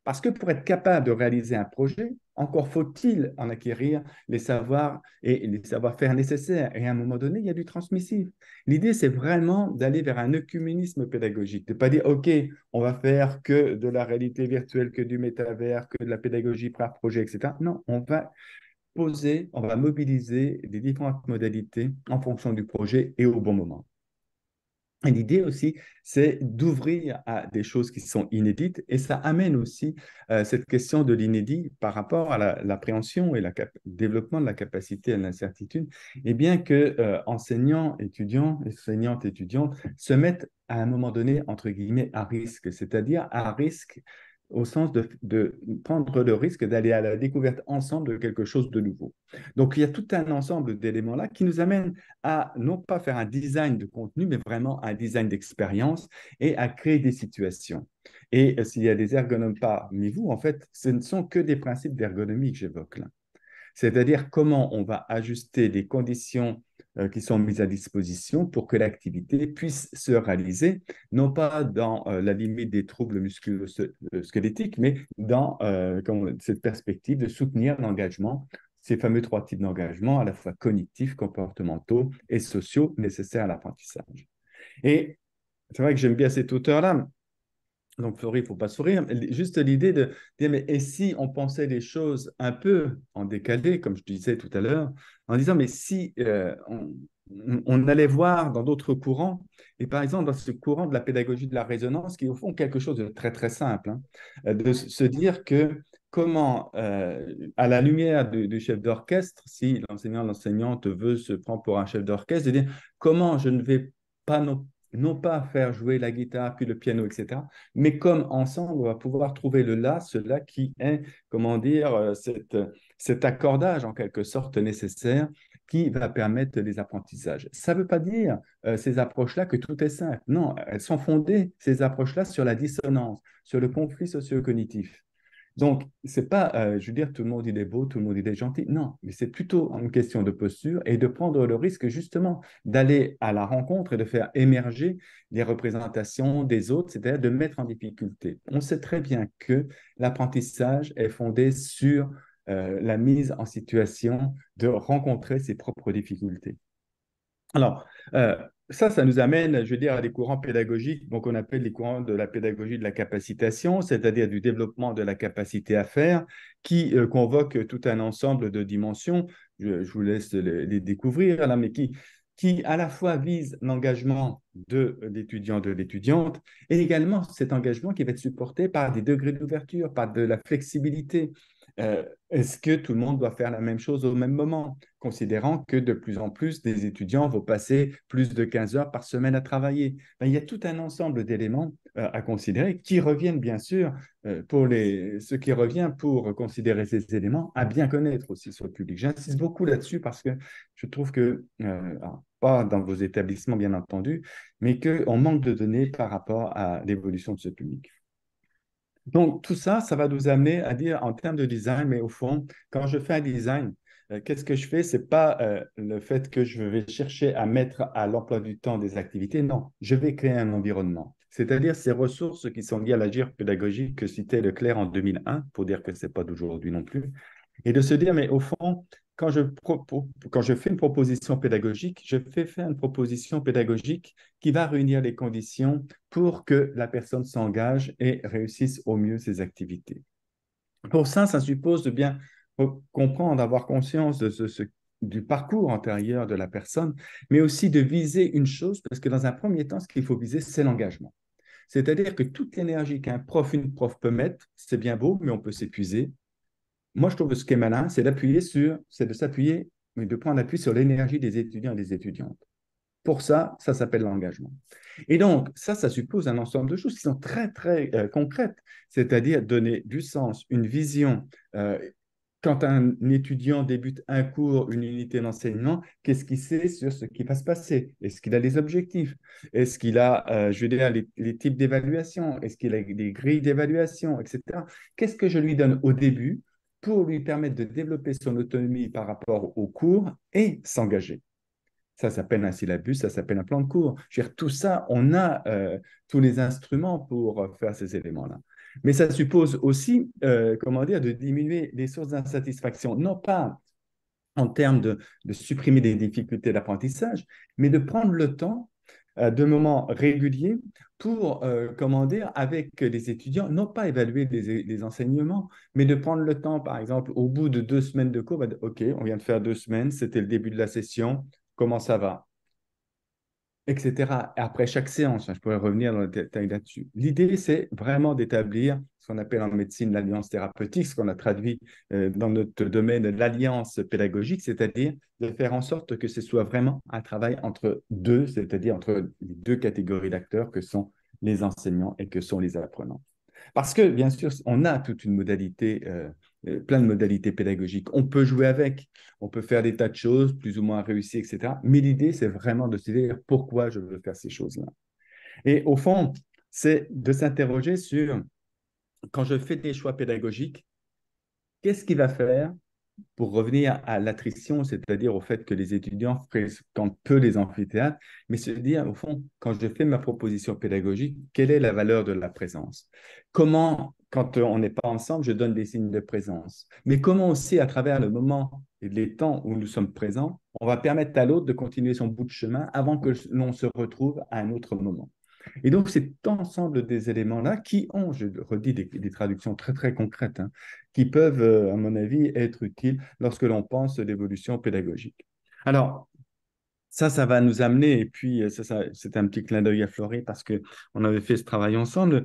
Parce que pour être capable de réaliser un projet, encore faut-il en acquérir les savoirs et les savoir-faire nécessaires. Et à un moment donné, il y a du transmissif. L'idée, c'est vraiment d'aller vers un œcuménisme pédagogique, de ne pas dire, OK, on va faire que de la réalité virtuelle, que du métavers, que de la pédagogie par projet, etc. Non, on va poser, on va mobiliser des différentes modalités en fonction du projet et au bon moment. Et l'idée aussi, c'est d'ouvrir à des choses qui sont inédites et ça amène aussi cette question de l'inédit par rapport à l'appréhension et le développement de la capacité à l'incertitude, et bien que enseignants, étudiants, enseignantes, étudiantes se mettent à un moment donné, entre guillemets, à risque, c'est-à-dire à risque au sens de prendre le risque d'aller à la découverte ensemble de quelque chose de nouveau. Donc, il y a tout un ensemble d'éléments là qui nous amènent à non pas faire un design de contenu, mais vraiment un design d'expérience et à créer des situations. Et s'il y a des ergonomes parmi vous, en fait, ce ne sont que des principes d'ergonomie que j'évoque là. C'est-à-dire comment on va ajuster les conditions qui sont mises à disposition pour que l'activité puisse se réaliser, non pas dans la limite des troubles musculo-squelettiques, mais dans cette perspective de soutenir l'engagement, ces fameux trois types d'engagement, à la fois cognitifs, comportementaux et sociaux, nécessaires à l'apprentissage. Et c'est vrai que j'aime bien cet auteur-là, donc, fleurir, il ne faut pas sourire. Juste l'idée de dire, mais et si on pensait les choses un peu en décalé, comme je disais tout à l'heure, en disant, mais si on allait voir dans d'autres courants, et par exemple dans ce courant de la pédagogie de la résonance, qui est au fond quelque chose de très, très simple, hein, de se dire que comment, à la lumière du chef d'orchestre, si l'enseignant, l'enseignante veut se prendre pour un chef d'orchestre, de dire comment je ne vais pas non pas faire jouer la guitare, puis le piano, etc., mais comme ensemble, on va pouvoir trouver le là, cela qui est, comment dire, cet accordage en quelque sorte nécessaire qui va permettre les apprentissages. Ça ne veut pas dire, ces approches-là, que tout est simple. Non, elles sont fondées, ces approches-là, sur la dissonance, sur le conflit socio-cognitif. Donc, c'est pas, je veux dire, tout le monde il est beau, tout le monde il est gentil. Non, mais c'est plutôt une question de posture et de prendre le risque justement d'aller à la rencontre et de faire émerger les représentations des autres, c'est-à-dire de mettre en difficulté. On sait très bien que l'apprentissage est fondé sur la mise en situation de rencontrer ses propres difficultés. Alors, ça nous amène, je veux dire, à des courants pédagogiques, donc on appelle les courants de la pédagogie de la capacitation, c'est-à-dire du développement de la capacité à faire, qui convoque tout un ensemble de dimensions. Je vous laisse les découvrir là, mais qui à la fois vise l'engagement de l'étudiant, de l'étudiante, et également cet engagement qui va être supporté par des degrés d'ouverture, par de la flexibilité. Est-ce que tout le monde doit faire la même chose au même moment, considérant que de plus en plus des étudiants vont passer plus de 15 heures par semaine à travailler? Ben, il y a tout un ensemble d'éléments à considérer qui reviennent bien sûr ce qui revient pour considérer ces éléments à bien connaître aussi sur le public. J'insiste beaucoup là-dessus parce que je trouve que, pas dans vos établissements bien entendu, mais qu'on manque de données par rapport à l'évolution de ce public. Donc, tout ça, ça va nous amener à dire en termes de design, mais au fond, quand je fais un design, qu'est-ce que je fais? Ce n'est pas le fait que je vais chercher à mettre à l'emploi du temps des activités. Non, je vais créer un environnement. C'est-à-dire ces ressources qui sont liées à l'agir pédagogique que citait Leclerc en 2001, pour dire que ce n'est pas d'aujourd'hui non plus, et de se dire, mais au fond, quand je fais une proposition pédagogique, je fais faire une proposition pédagogique qui va réunir les conditions pour que la personne s'engage et réussisse au mieux ses activités. Pour ça, ça suppose de bien comprendre, d'avoir conscience du parcours antérieur de la personne, mais aussi de viser une chose, parce que dans un premier temps, ce qu'il faut viser, c'est l'engagement. C'est-à-dire que toute l'énergie qu'un prof, une prof peut mettre, c'est bien beau, mais on peut s'épuiser. Moi, je trouve que ce qui est malin, c'est de s'appuyer, mais de prendre appui sur l'énergie des étudiants et des étudiantes. Pour ça, ça s'appelle l'engagement. Et donc, ça suppose un ensemble de choses qui sont très, très concrètes, c'est-à-dire donner du sens, une vision. Quand un étudiant débute un cours, une unité d'enseignement, qu'est-ce qu'il sait sur ce qui va se passer? Est-ce qu'il a des objectifs? Est-ce qu'il a, je veux dire, les types d'évaluation? Est-ce qu'il a des grilles d'évaluation, etc. Qu'est-ce que je lui donne au début pour lui permettre de développer son autonomie par rapport au cours et s'engager? Ça s'appelle un syllabus, ça s'appelle un plan de cours. Je veux dire, tout ça, on a tous les instruments pour faire ces éléments-là. Mais ça suppose aussi, comment dire, de diminuer les sources d'insatisfaction, non pas en termes de supprimer des difficultés d'apprentissage, mais de prendre le temps de moments réguliers pour, comment dire, avec les étudiants, non pas évaluer les enseignements, mais de prendre le temps, par exemple, au bout de 2 semaines de cours, OK, on vient de faire 2 semaines, c'était le début de la session, comment ça va, etc. Après chaque séance, hein, je pourrais revenir dans le détail là-dessus. L'idée, c'est vraiment d'établir ce qu'on appelle en médecine l'alliance thérapeutique, ce qu'on a traduit dans notre domaine l'alliance pédagogique, c'est-à-dire de faire en sorte que ce soit vraiment un travail entre deux, c'est-à-dire entre les deux catégories d'acteurs que sont les enseignants et que sont les apprenants. Parce que, bien sûr, on a toute une modalité, plein de modalités pédagogiques. On peut jouer avec, on peut faire des tas de choses, plus ou moins réussies, etc. Mais l'idée, c'est vraiment de se dire pourquoi je veux faire ces choses-là. Et au fond, c'est de s'interroger sur, quand je fais des choix pédagogiques, qu'est-ce qui va faire pour revenir à l'attrition, c'est-à-dire au fait que les étudiants fréquentent peu les amphithéâtres, mais se dire, au fond, quand je fais ma proposition pédagogique, quelle est la valeur de la présence? Comment, quand on n'est pas ensemble, je donne des signes de présence? Mais comment aussi, à travers le moment et les temps où nous sommes présents, on va permettre à l'autre de continuer son bout de chemin avant que l'on se retrouve à un autre moment? Et donc, c'est ensemble des éléments-là qui ont, je redis, des traductions très, très concrètes, hein, qui peuvent, à mon avis, être utiles lorsque l'on pense l'évolution pédagogique. Alors, ça va nous amener, et puis c'est un petit clin d'œil à Florie parce qu'on avait fait ce travail ensemble,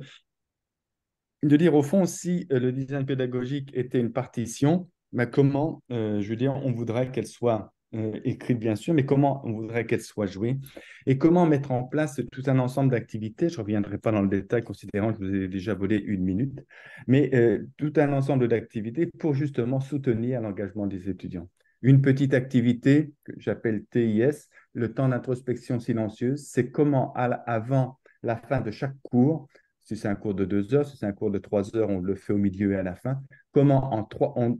de dire au fond, si le design pédagogique était une partition, ben comment, je veux dire, on voudrait qu'elle soit écrite bien sûr, mais comment on voudrait qu'elle soit jouée et comment mettre en place tout un ensemble d'activités. Je ne reviendrai pas dans le détail, considérant que je vous ai déjà volé 1 minute, mais tout un ensemble d'activités pour justement soutenir l'engagement des étudiants. Une petite activité que j'appelle TIS, le temps d'introspection silencieuse, c'est comment avant la fin de chaque cours, si c'est un cours de 2 heures, si c'est un cours de 3 heures, on le fait au milieu et à la fin. Comment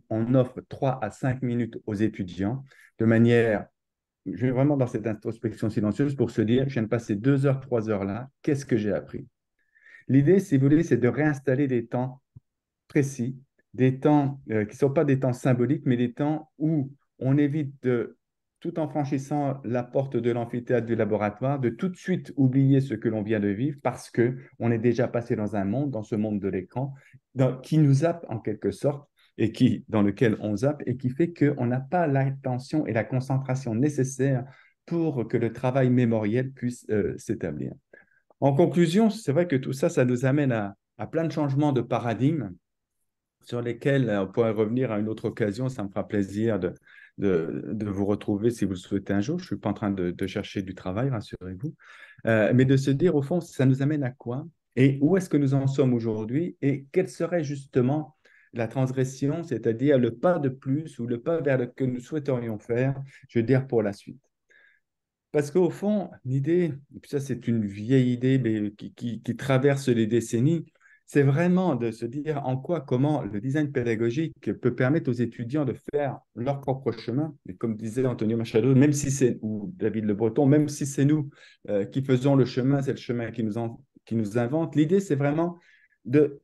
on offre 3 à 5 minutes aux étudiants de manière, je vais vraiment dans cette introspection silencieuse pour se dire, je viens de passer 2 heures, 3 heures là, qu'est-ce que j'ai appris? L'idée, si vous voulez, c'est de réinstaller des temps précis, des temps qui ne sont pas des temps symboliques, mais des temps où on évite de, tout en franchissant la porte de l'amphithéâtre du laboratoire, de tout de suite oublier ce que l'on vient de vivre parce qu'on est déjà passé dans un monde, dans ce monde de l'écran, qui nous zappe en quelque sorte et dans lequel on zappe et qui fait qu'on n'a pas l'attention et la concentration nécessaires pour que le travail mémoriel puisse s'établir. En conclusion, c'est vrai que tout ça, ça nous amène à plein de changements de paradigme sur lesquels on pourrait revenir à une autre occasion. Ça me fera plaisir de vous retrouver si vous le souhaitez un jour. Je ne suis pas en train de chercher du travail, rassurez-vous. Mais de se dire, au fond, ça nous amène à quoi? Et où est-ce que nous en sommes aujourd'hui? Et quelle serait justement la transgression, c'est-à-dire le pas de plus ou le pas vers le que nous souhaiterions faire, je veux dire, pour la suite. Parce qu'au fond, l'idée, et puis ça c'est une vieille idée mais qui traverse les décennies, c'est vraiment de se dire en quoi, comment le design pédagogique peut permettre aux étudiants de faire leur propre chemin. Et comme disait Antonio Machado, même si c'est, ou David Le Breton, même si c'est nous qui faisons le chemin, c'est le chemin qui nous invente. L'idée, c'est vraiment de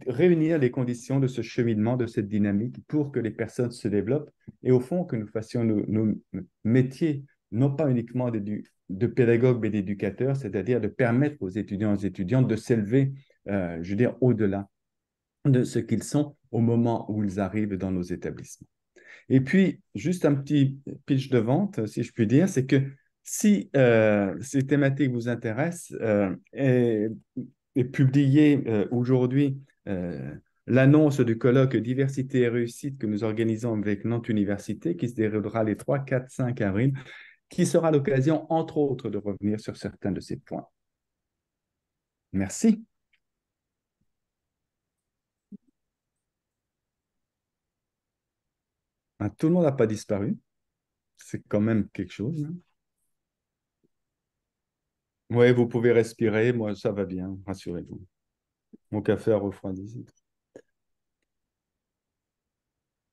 réunir les conditions de ce cheminement, de cette dynamique pour que les personnes se développent et au fond que nous fassions nos métiers, non pas uniquement de pédagogues mais d'éducateurs, c'est-à-dire de permettre aux étudiants et aux étudiantes de s'élever, je veux dire, au-delà de ce qu'ils sont au moment où ils arrivent dans nos établissements. Et puis, juste un petit pitch de vente, si je puis dire, c'est que si ces thématiques vous intéressent, et publier aujourd'hui l'annonce du colloque Diversité et réussite que nous organisons avec Nantes Université, qui se déroulera les 3, 4, 5 avril, qui sera l'occasion, entre autres, de revenir sur certains de ces points. Merci. Ah, tout le monde n'a pas disparu. C'est quand même quelque chose. Hein. Oui, vous pouvez respirer. Moi, ça va bien, rassurez-vous. Mon café a refroidi.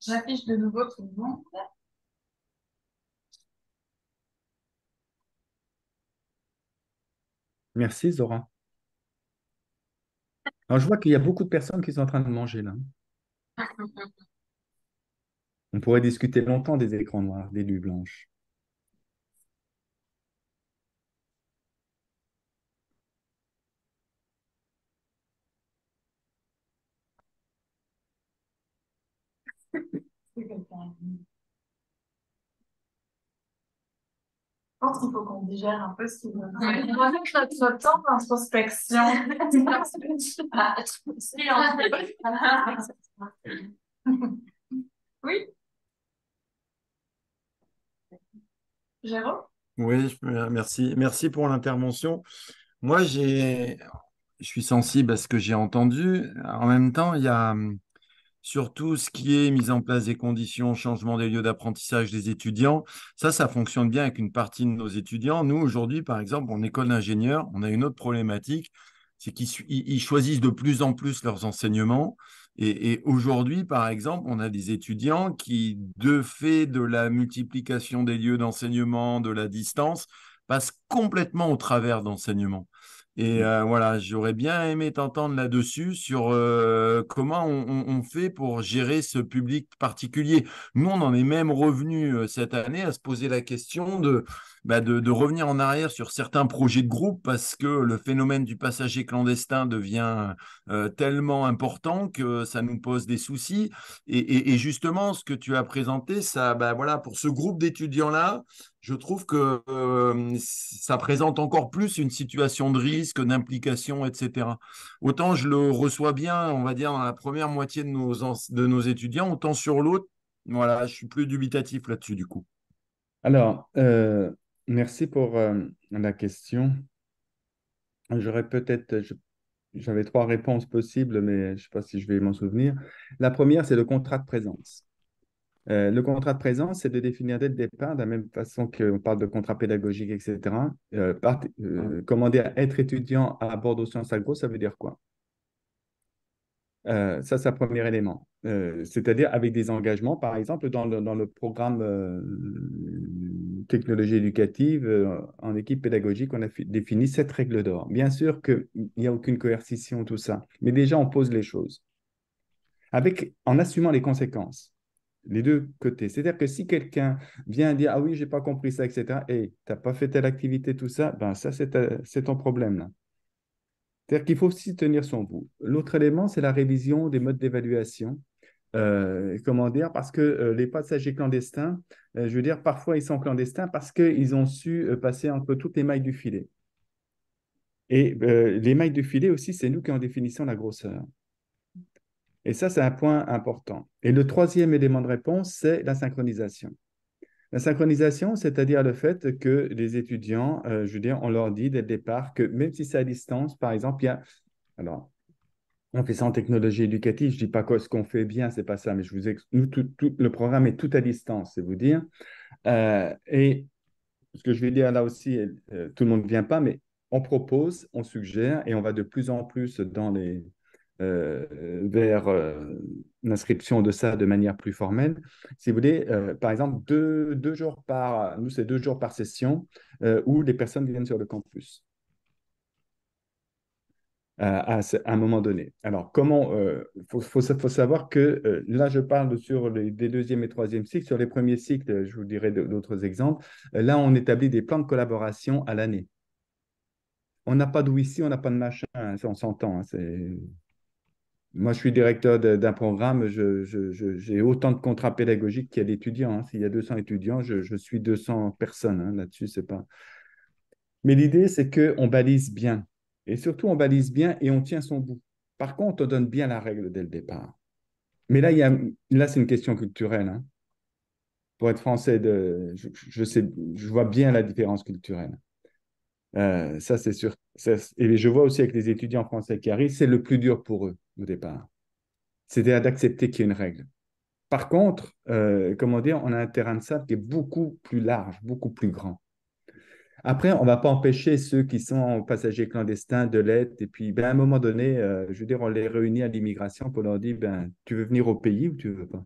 J'affiche de nouveau tout le monde. Merci, Zora. Alors, je vois qu'il y a beaucoup de personnes qui sont en train de manger là. On pourrait discuter longtemps des écrans noirs, des nuits blanches. Je pense qu'il faut qu'on digère un peu ce qui nous on va mettre notre temps d'introspection. Oui, Jérôme? Oui, merci. Merci pour l'intervention. Moi, je suis sensible à ce que j'ai entendu. En même temps, il y a surtout ce qui est mise en place des conditions, changement des lieux d'apprentissage des étudiants. Ça fonctionne bien avec une partie de nos étudiants. Nous, aujourd'hui, par exemple, en école d'ingénieur, on a une autre problématique, c'est qu'ils choisissent de plus en plus leurs enseignements. Et aujourd'hui, par exemple, on a des étudiants qui, de fait de la multiplication des lieux d'enseignement, de la distance, passent complètement au travers d'enseignements. Et voilà, j'aurais bien aimé t'entendre là-dessus sur comment on fait pour gérer ce public particulier. Nous, on en est même revenu cette année à se poser la question de revenir en arrière sur certains projets de groupe parce que le phénomène du passager clandestin devient tellement important que ça nous pose des soucis. Et justement, ce que tu as présenté, ça, bah, voilà, pour ce groupe d'étudiants-là, je trouve que ça présente encore plus une situation de risque, d'implication, etc. Autant je le reçois bien, on va dire, dans la première moitié de nos étudiants, autant sur l'autre, voilà, je suis plus dubitatif là-dessus du coup. Alors, merci pour la question. J'aurais peut-être, j'avais trois réponses possibles, mais je ne sais pas si je vais m'en souvenir. La première, c'est le contrat de présence. Le contrat de présence, c'est de définir dès le départ, de la même façon qu'on parle de contrat pédagogique, etc. Comment dire, être étudiant à Bordeaux Sciences Agro, ça veut dire quoi? Ça, c'est un premier élément. C'est-à-dire avec des engagements, par exemple, dans le programme technologie éducative en équipe pédagogique, on a défini 7 règles d'or. Bien sûr qu'il n'y a aucune coercition, tout ça, mais déjà, on pose les choses en assumant les conséquences, les deux côtés. C'est-à-dire que si quelqu'un vient dire, ah oui, j'ai pas compris ça, etc., et tu n'as pas fait telle activité, tout ça, ben ça, c'est ton problème, là. C'est-à-dire qu'il faut aussi tenir son bout. L'autre élément, c'est la révision des modes d'évaluation. Comment dire? Parce que les passagers clandestins, je veux dire, parfois ils sont clandestins parce qu'ils ont su passer entre toutes les mailles du filet. Et les mailles du filet aussi, c'est nous qui en définissons la grosseur. Et ça, c'est un point important. Et le troisième élément de réponse, c'est la synchronisation. La synchronisation, c'est-à-dire le fait que les étudiants, je veux dire, on leur dit dès le départ que même si c'est à distance, par exemple, il y a... Alors, on fait ça en technologie éducative. Je ne dis pas que ce qu'on fait bien, c'est pas ça, mais nous, le programme est tout à distance, c'est vous dire. Et ce que je vais dire là aussi, tout le monde ne vient pas, mais on propose, on suggère, et on va de plus en plus vers l'inscription de ça de manière plus formelle. Si vous voulez, par exemple, nous, c'est 2 jours par session où les personnes viennent sur le campus. à un moment donné. Alors, comment faut savoir que là, je parle sur des deuxième et troisième cycles. Sur les premiers cycles, je vous dirai d'autres exemples. Là, on établit des plans de collaboration à l'année. On n'a pas d'où ici, on n'a pas de machin, hein, ça, on s'entend. Hein, moi, je suis directeur d'un programme, j'ai autant de contrats pédagogiques qu'il y a d'étudiants. Hein. S'il y a 200 étudiants, je suis 200 personnes. Hein. Là-dessus, c'est pas. Mais l'idée, c'est qu'on balise bien. Et surtout, on balise bien et on tient son bout. Par contre, on donne bien la règle dès le départ. Mais là, là c'est une question culturelle. Hein. Pour être français, je sais, je vois bien la différence culturelle. Ça, c'est sûr. Et je vois aussi avec les étudiants français qui arrivent, c'est le plus dur pour eux au départ. C'est d'accepter qu'il y a une règle. Par contre, comment dire, on a un terrain de sable qui est beaucoup plus large, beaucoup plus grand. Après, on ne va pas empêcher ceux qui sont passagers clandestins de l'être. Et puis, ben, à un moment donné, je veux dire, on les réunit à l'immigration pour leur dire, ben, tu veux venir au pays ou tu ne veux pas?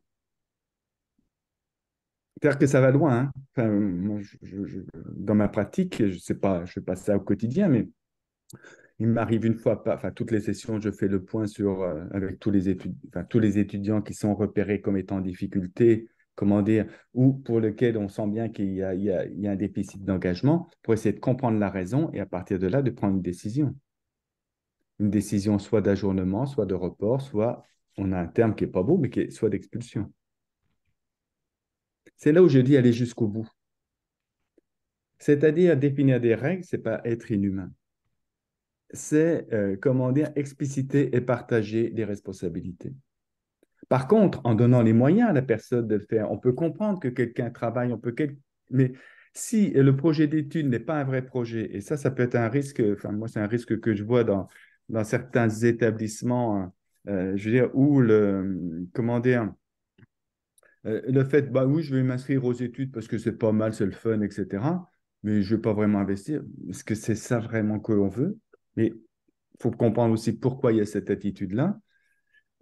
C'est-à-dire que ça va loin. Hein. Enfin, moi, dans ma pratique, je ne sais pas, je fais pas ça au quotidien, mais il m'arrive une fois, enfin, toutes les sessions, je fais le point sur, avec tous les étudiants qui sont repérés comme étant en difficulté, comment dire, ou pour lesquels on sent bien qu'il y a un déficit d'engagement, pour essayer de comprendre la raison et à partir de là, de prendre une décision. Une décision soit d'ajournement, soit de report, soit, on a un terme qui n'est pas beau, mais qui est soit d'expulsion. C'est là où je dis aller jusqu'au bout. C'est-à-dire définir des règles, ce n'est pas être inhumain. C'est, comment dire, expliciter et partager des responsabilités. Par contre, en donnant les moyens à la personne de le faire, on peut comprendre que quelqu'un travaille, mais si le projet d'étude n'est pas un vrai projet, et ça peut être un risque, enfin moi c'est un risque que je vois dans certains établissements, hein, je veux dire, où comment dire, le fait, bah oui, je vais m'inscrire aux études parce que c'est pas mal, c'est le fun, etc. Mais je ne vais pas vraiment investir. Est-ce que c'est ça vraiment que l'on veut? Mais il faut comprendre aussi pourquoi il y a cette attitude-là.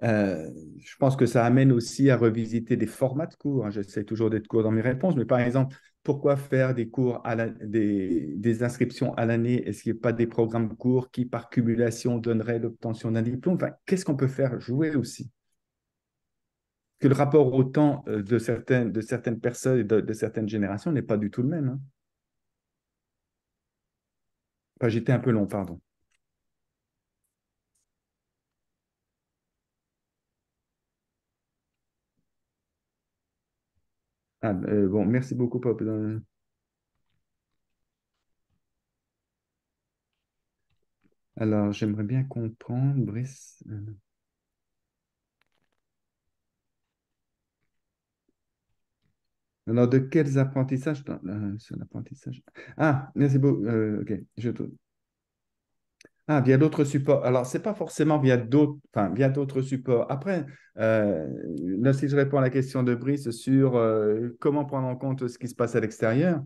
Euh, je pense que ça amène aussi à revisiter des formats de cours. Hein. J'essaie toujours d'être court dans mes réponses, mais par exemple, pourquoi faire des cours des inscriptions à l'année? Est-ce qu'il n'y a pas des programmes courts qui, par cumulation, donneraient l'obtention d'un diplôme? Enfin, qu'est-ce qu'on peut faire jouer aussi? Que le rapport au temps de certaines personnes et de certaines générations n'est pas du tout le même. Hein. Enfin, j'étais un peu long, pardon. Ah, bon, merci beaucoup, Pop. Alors, j'aimerais bien comprendre, Brice. Alors, de quels apprentissages sur l'apprentissage? Ah, merci beaucoup. OK, ah, via d'autres supports. Alors, c'est pas forcément via d'autres supports. Après, euh, là, si je réponds à la question de Brice sur comment prendre en compte ce qui se passe à l'extérieur,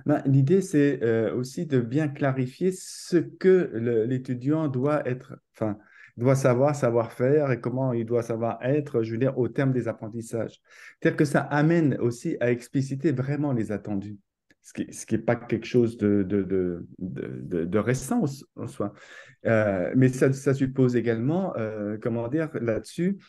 ben, l'idée, c'est aussi de bien clarifier ce que l'étudiant doit être, enfin, doit savoir faire et comment il doit savoir être, je veux dire, au terme des apprentissages. C'est-à-dire que ça amène aussi à expliciter vraiment les attendus, ce qui est pas quelque chose de récent en soi. Mais ça suppose également, comment dire, là-dessus,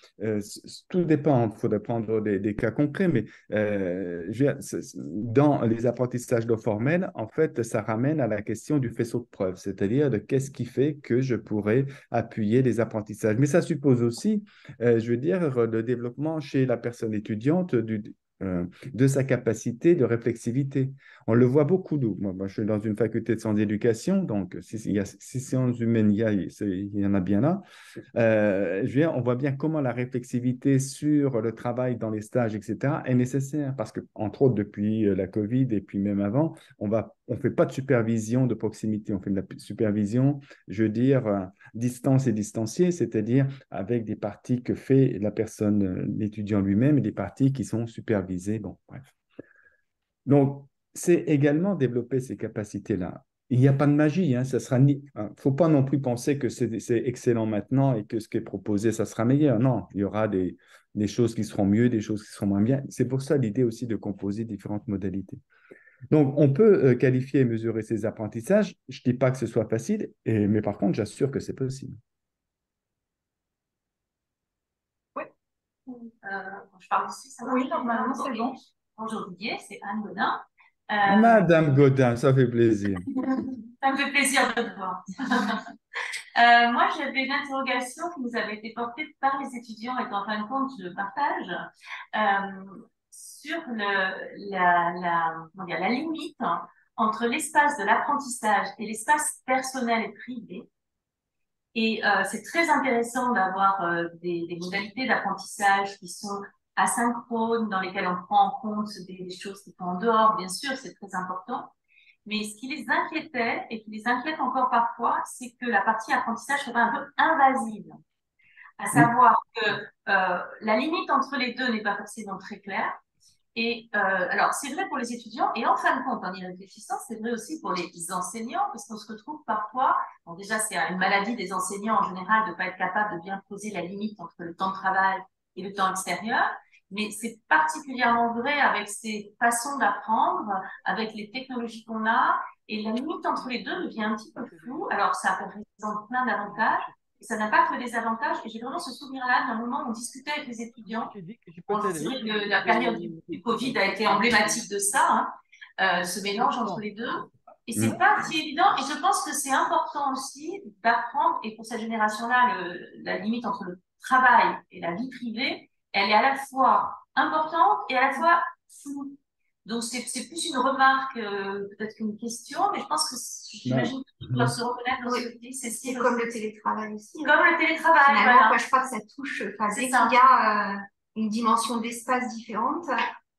tout dépend, il faudrait prendre des cas concrets, mais je veux dire, dans les apprentissages non formels, en fait, ça ramène à la question du faisceau de preuves, c'est-à-dire de qu'est-ce qui fait que je pourrais appuyer les apprentissages. Mais ça suppose aussi, je veux dire, le développement chez la personne étudiante de sa capacité de réflexivité. On le voit beaucoup, nous. Moi, je suis dans une faculté de sciences d'éducation, donc il y a 6 sciences humaines, il y en a bien là. Je veux dire, on voit bien comment la réflexivité sur le travail dans les stages, etc., est nécessaire parce que, entre autres, depuis la Covid et puis même avant, on fait pas de supervision de proximité, on fait de la supervision, je veux dire, distance et distanciée, c'est-à-dire avec des parties que fait la personne, l'étudiant lui-même et des parties qui sont supervisées. Bon, bref. Donc, c'est également développer ces capacités-là. Il n'y a pas de magie, hein, ça sera ni. Faut pas non plus penser que c'est excellent maintenant et que ce qui est proposé, ça sera meilleur. Non, il y aura des choses qui seront mieux, des choses qui seront moins bien. C'est pour ça l'idée aussi de composer différentes modalités. Donc, on peut qualifier et mesurer ces apprentissages. Je ne dis pas que ce soit facile, mais par contre, j'assure que c'est possible. Oui. Je parle aussi, ça va. Oui, normalement, c'est bon. Bonjour Didier, c'est Anne Godin. Madame Godin, ça fait plaisir. Ça me fait plaisir de te voir. Moi, j'avais une interrogation qui nous avait été portée par les étudiants et qu'en fin de compte, je partage sur la limite entre l'espace de l'apprentissage et l'espace personnel et privé. Et c'est très intéressant d'avoir des modalités d'apprentissage qui sont asynchrones, dans lesquelles on prend en compte des choses qui sont en dehors, bien sûr, c'est très important. Mais ce qui les inquiétait, et qui les inquiète encore parfois, c'est que la partie apprentissage serait un peu invasive. À savoir que la limite entre les deux n'est pas forcément très claire. Et alors, c'est vrai pour les étudiants, et en fin de compte, en y réfléchissant, c'est vrai aussi pour les enseignants, parce qu'on se retrouve parfois, bon, déjà, c'est une maladie des enseignants en général de ne pas être capable de bien poser la limite entre le temps de travail et le temps extérieur, mais c'est particulièrement vrai avec ces façons d'apprendre, avec les technologies qu'on a, et la limite entre les deux devient un petit peu floue. Alors, ça représente plein d'avantages, et ça n'a pas que des avantages, et j'ai vraiment ce souvenir-là d'un moment où on discutait avec les étudiants. Bon, je dirais que la période du Covid a été emblématique de ça, hein, ce mélange entre les deux. Et c'est pas si évident. Et je pense que c'est important aussi d'apprendre. Et pour cette génération-là, la limite entre le travail et la vie privée, elle est à la fois importante et à la fois floue. Donc c'est plus une remarque peut-être qu'une question, mais je pense que j'imagine que tu dois se reconnaître dans ce que tu dis. C'est comme le télétravail aussi. Comme le télétravail, finalement, voilà. je crois que ça touche, dès qu'il y a une dimension d'espace différente,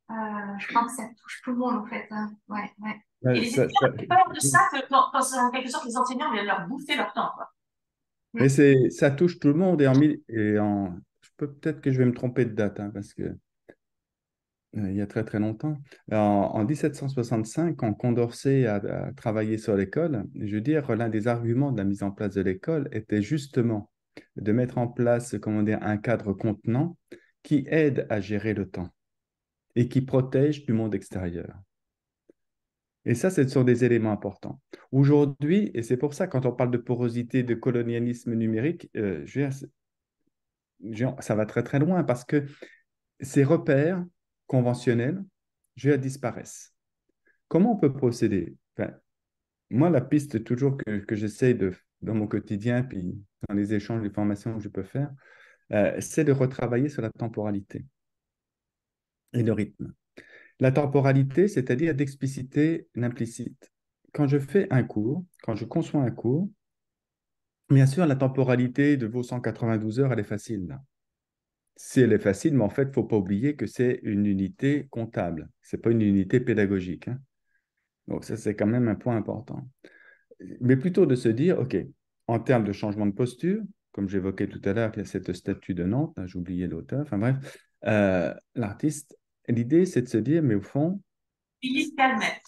je crois que ça touche tout le monde en fait. Hein. Ouais, ouais. Et les étudiants ont peur de ça, que quand en quelque sorte les enseignants viennent leur bouffer leur temps. Quoi. Mais ça touche tout le monde je peux peut-être que je vais me tromper de date, hein, parce que il y a très très longtemps. En 1765, quand Condorcet a travaillé sur l'école, je veux dire, l'un des arguments de la mise en place de l'école était justement de mettre en place, comment dire, un cadre contenant qui aide à gérer le temps et qui protège du monde extérieur. Et ça, ce sont des éléments importants. Aujourd'hui, et c'est pour ça, quand on parle de porosité, de colonialisme numérique, je veux dire, ça va très très loin parce que ces repères conventionnels, je veux dire, disparaissent. Comment on peut procéder? Enfin, moi, la piste toujours que j'essaie dans mon quotidien, puis dans les échanges, les formations que je peux faire, c'est de retravailler sur la temporalité et le rythme. La temporalité, c'est-à-dire d'expliciter l'implicite. Quand je fais un cours, quand je conçois un cours, bien sûr, la temporalité de vos 192 heures, elle est facile, là. Si elle est facile, mais en fait, il ne faut pas oublier que c'est une unité comptable. Ce n'est pas une unité pédagogique, hein. Donc ça, c'est quand même un point important. Mais plutôt de se dire, OK, en termes de changement de posture, comme j'évoquais tout à l'heure, il y a cette statue de Nantes, j'ai oublié l'auteur, enfin bref, l'artiste, l'idée, c'est de se dire, mais au fond... Philippe Calmette.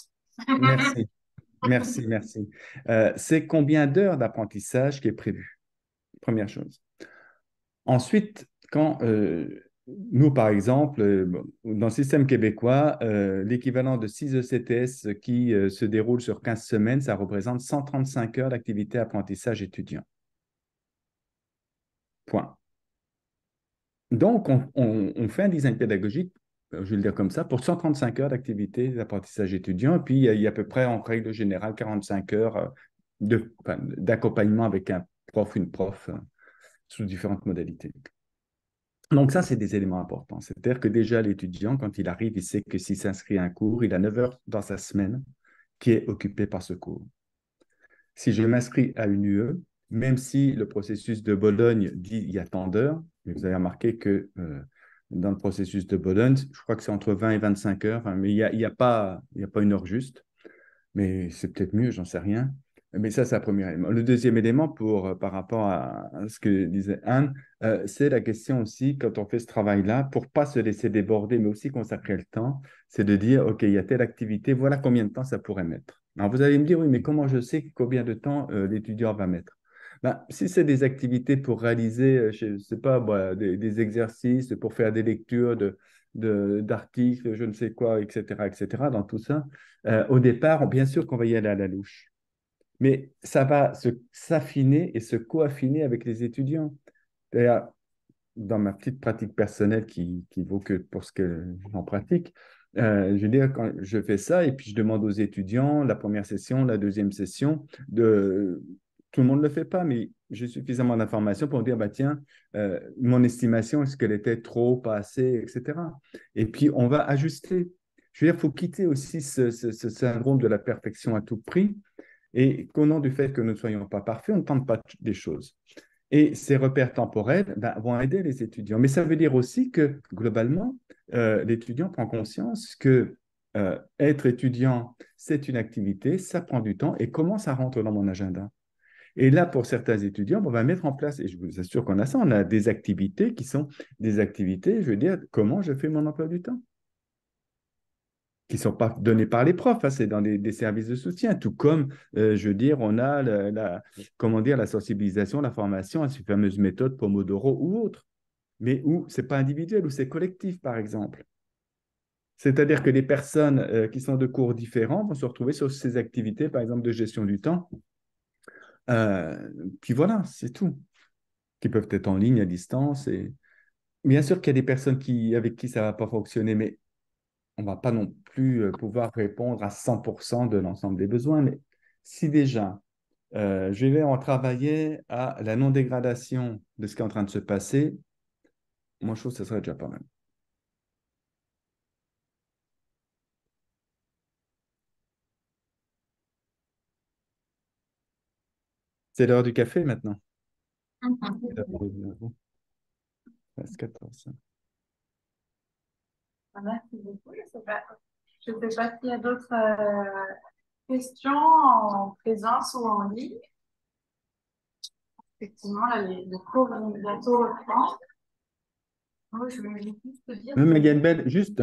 Merci, merci, merci. C'est combien d'heures d'apprentissage qui est prévu? Première chose. Ensuite, quand nous, par exemple, dans le système québécois, l'équivalent de 6 ECTS qui se déroule sur 15 semaines, ça représente 135 heures d'activité apprentissage étudiant. Point. Donc, on fait un design pédagogique, je vais le dire comme ça, pour 135 heures d'activité d'apprentissage étudiant. Et puis, il y a à peu près, en règle générale, 45 heures d'accompagnement avec un prof, une prof, sous différentes modalités. Donc ça, c'est des éléments importants. C'est-à-dire que déjà, l'étudiant, quand il arrive, il sait que s'il s'inscrit à un cours, il a 9 heures dans sa semaine qui est occupée par ce cours. Si je m'inscris à une UE, même si le processus de Bologne dit il y a tant d'heures, mais vous avez remarqué que dans le processus de Bologne, je crois que c'est entre 20 et 25 heures, hein, mais il y a pas une heure juste. Mais c'est peut-être mieux, j'en sais rien. Mais ça, c'est le premier élément. Le deuxième élément, par rapport à ce que disait Anne, c'est la question aussi, quand on fait ce travail-là, pour ne pas se laisser déborder, mais aussi consacrer le temps, c'est de dire, OK, il y a telle activité, voilà combien de temps ça pourrait mettre. Alors, vous allez me dire, oui, mais comment je sais combien de temps l'étudiant va mettre? Ben, si c'est des activités pour réaliser, je ne sais pas, moi, des exercices, pour faire des lectures d'articles, je ne sais quoi, etc., dans tout ça, au départ, bien sûr qu'on va y aller à la louche. Mais ça va s'affiner et se co-affiner avec les étudiants. D'ailleurs, dans ma petite pratique personnelle qui vaut que pour ce que j'en pratique, je veux dire, quand je fais ça et puis je demande aux étudiants la première session, la deuxième session, tout le monde ne le fait pas, mais j'ai suffisamment d'informations pour me dire, bah, tiens, mon estimation, est-ce qu'elle était trop, pas assez, etc. Et puis, on va ajuster. Je veux dire, il faut quitter aussi ce syndrome de la perfection à tout prix et qu'au nom du fait que nous ne soyons pas parfaits, on ne tente pas des choses. Et ces repères temporels ben, vont aider les étudiants. Mais ça veut dire aussi que, globalement, l'étudiant prend conscience que être étudiant, c'est une activité, ça prend du temps, et comment ça rentre dans mon agenda? Et là, pour certains étudiants, on va mettre en place, et je vous assure qu'on a ça, on a des activités qui sont des activités, je veux dire, comment je fais mon emploi du temps? Qui ne sont pas donnés par les profs, hein, c'est dans des services de soutien, tout comme, je veux dire, on a comment dire, la sensibilisation, la formation à ces fameuses méthodes Pomodoro ou autres, mais où ce n'est pas individuel, où c'est collectif, par exemple. C'est-à-dire que les personnes qui sont de cours différents vont se retrouver sur ces activités, par exemple, de gestion du temps. Puis voilà, c'est tout, qui peuvent être en ligne, à distance. Et bien sûr qu'il y a des personnes avec qui ça ne va pas fonctionner, mais on ne va pas non plus pouvoir répondre à 100% de l'ensemble des besoins. Mais si déjà, je vais en travailler à la non-dégradation de ce qui est en train de se passer, moi, je trouve que ce serait déjà pas mal. C'est l'heure du café maintenant. C'est l'heure du bureau. Presque 14. Merci beaucoup. Je sais pas s'il y a d'autres questions en présence ou en ligne. Effectivement, là, le cours vont bientôt reprendre. Moi, je vais juste te dire. Mais il y a une belle, juste,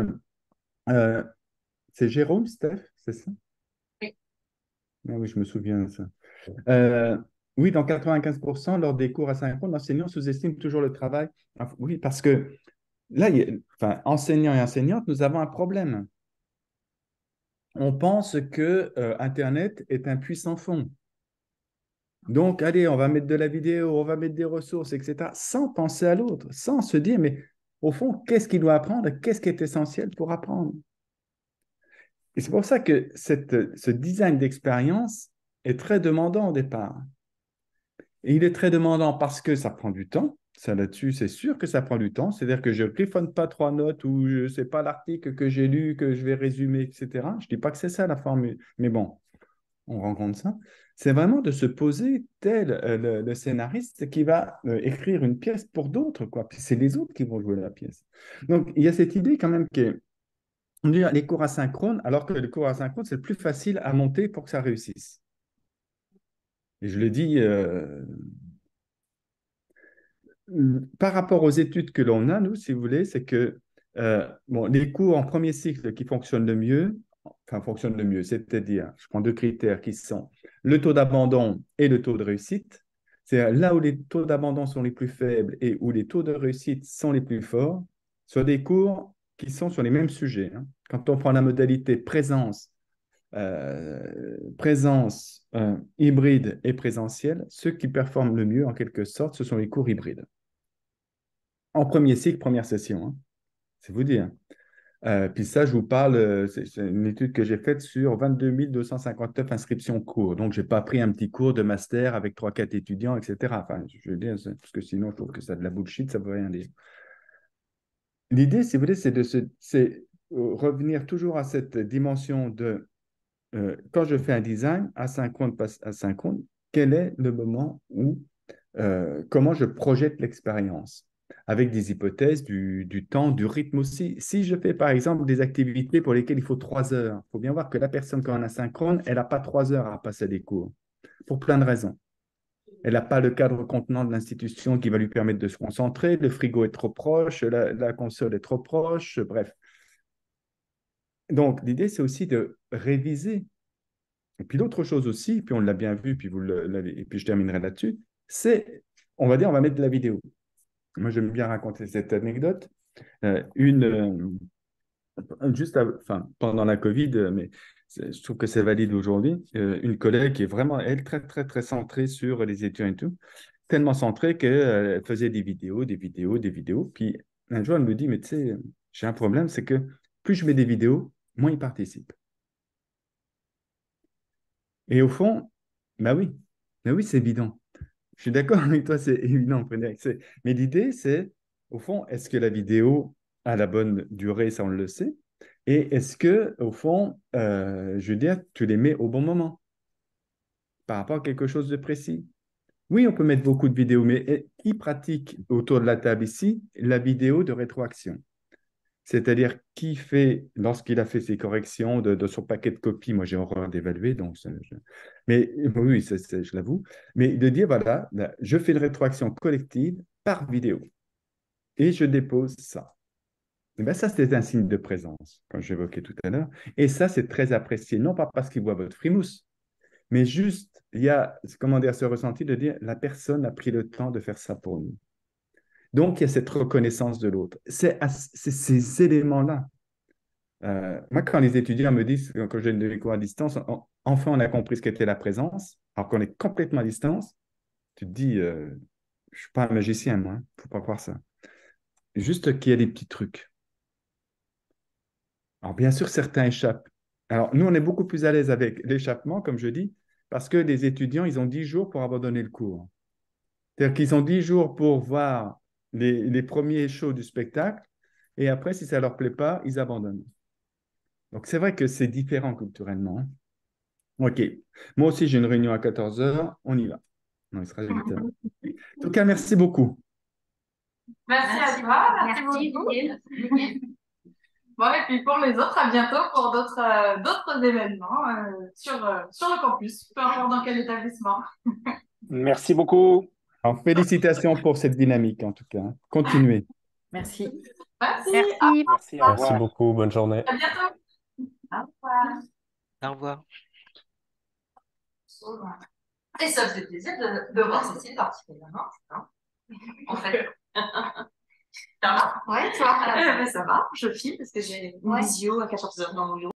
euh, c'est Jérôme, Steph, c'est ça? Oui. Ah oui, je me souviens de ça. Euh, oui, dans 95%, lors des cours asynchrone, l'enseignant sous-estime toujours le travail. Oui, parce que là, enfin, enseignants et enseignantes, nous avons un problème. On pense que Internet est un puissant fond. Donc, allez, on va mettre de la vidéo, on va mettre des ressources, etc., sans penser à l'autre, sans se dire, mais au fond, qu'est-ce qu'il doit apprendre? Qu'est-ce qui est essentiel pour apprendre? Et c'est pour ça que ce design d'expérience est très demandant au départ. Et il est très demandant parce que ça prend du temps. Ça là-dessus, c'est sûr que ça prend du temps. C'est-à-dire que je ne griffonne pas 3 notes ou je ne sais pas l'article que j'ai lu, que je vais résumer, etc. Je ne dis pas que c'est ça la formule. Mais bon, on rencontre ça. C'est vraiment de se poser tel le scénariste qui va écrire une pièce pour d'autres, quoi. Puis c'est les autres qui vont jouer la pièce. Donc, il y a cette idée quand même que les cours asynchrones, alors que le cours asynchrone, c'est le plus facile à monter pour que ça réussisse. Et je le dis par rapport aux études que l'on a, nous, si vous voulez, c'est que bon, les cours en premier cycle qui fonctionnent le mieux, enfin fonctionnent le mieux, c'est-à-dire, je prends deux critères qui sont le taux d'abandon et le taux de réussite. C'est là où les taux d'abandon sont les plus faibles et où les taux de réussite sont les plus forts, sur des cours qui sont sur les mêmes sujets, hein. Quand on prend la modalité présence hybride et présentielle, ceux qui performent le mieux, en quelque sorte, ce sont les cours hybrides. En premier cycle, première session, hein. C'est vous dire. Puis ça, je vous parle, c'est une étude que j'ai faite sur 22 259 inscriptions cours. Donc, je n'ai pas pris un petit cours de master avec 3-4 étudiants, etc. Enfin, je veux dire, parce que sinon, je trouve que ça de la bullshit, ça ne veut rien dire. L'idée, si vous voulez, c'est revenir toujours à cette dimension de quand je fais un design asynchrone, pas asynchrone, quel est le moment où, comment je projette l'expérience avec des hypothèses du temps, du rythme aussi. Si je fais par exemple des activités pour lesquelles il faut 3 heures, il faut bien voir que la personne quand on asynchrone, elle n'a pas 3 heures à passer des cours, pour plein de raisons. Elle n'a pas le cadre contenant de l'institution qui va lui permettre de se concentrer, le frigo est trop proche, la console est trop proche, bref. Donc, l'idée, c'est aussi de réviser. Et puis l'autre chose aussi, puis on l'a bien vu, puis vous l'avez, et puis je terminerai là-dessus, on va dire, on va mettre de la vidéo. Moi, j'aime bien raconter cette anecdote. Enfin, pendant la Covid, mais je trouve que c'est valide aujourd'hui, une collègue qui est vraiment, elle, très, très, très centrée sur les étudiants et tout, tellement centrée qu'elle faisait des vidéos, des vidéos, des vidéos. Puis un jour, elle me dit, mais tu sais, j'ai un problème, c'est que plus je mets des vidéos, moins ils participent. Et au fond, bah oui, c'est évident. Je suis d'accord avec toi, c'est évident. Mais l'idée, c'est, au fond, est-ce que la vidéo a la bonne durée, ça on le sait, et est-ce que, au fond, je veux dire, tu les mets au bon moment par rapport à quelque chose de précis? Oui, on peut mettre beaucoup de vidéos, mais qui pratique autour de la table ici la vidéo de rétroaction? C'est-à-dire qui fait, lorsqu'il a fait ses corrections de son paquet de copies, moi j'ai horreur d'évaluer, donc mais oui, je l'avoue, mais de dire, voilà, là, je fais une rétroaction collective par vidéo et je dépose ça. Et bien, ça, c'est un signe de présence, comme j'évoquais tout à l'heure. Et ça, c'est très apprécié, non pas parce qu'il voit votre frimousse, mais juste, il y a, comment dire, ce ressenti de dire, la personne a pris le temps de faire ça pour nous. Donc, il y a cette reconnaissance de l'autre. C'est ces éléments-là. Moi, quand les étudiants me disent, quand je donne des cours à distance, enfin, on a compris ce qu'était la présence, alors qu'on est complètement à distance, tu te dis, je ne suis pas un magicien, moi, il ne faut pas croire ça. Juste qu'il y a des petits trucs. Alors, bien sûr, certains échappent. Alors, nous, on est beaucoup plus à l'aise avec l'échappement, comme je dis, parce que les étudiants, ils ont 10 jours pour abandonner le cours. C'est-à-dire qu'ils ont 10 jours pour voir les premiers shows du spectacle, et après, si ça ne leur plaît pas, ils abandonnent. Donc, c'est vrai que c'est différent culturellement, hein. OK. Moi aussi, j'ai une réunion à 14 heures. On y va. Non, il sera 8 heures. En tout cas, merci beaucoup. Merci à toi. Merci beaucoup. Bon, et puis pour les autres, à bientôt pour d'autres événements sur le campus, peu importe dans quel établissement. Merci beaucoup. Alors, félicitations pour cette dynamique, en tout cas. Merci. Merci. Merci. Merci, au Merci revoir. beaucoup. Bonne journée. À bientôt. Au revoir. Au revoir. Et ça faisait plaisir de voir Cécile particulièrement. En fait. Ça va? Ouais, toi. Ça va, je file parce que j'ai une visio à 14h dans mon bureau.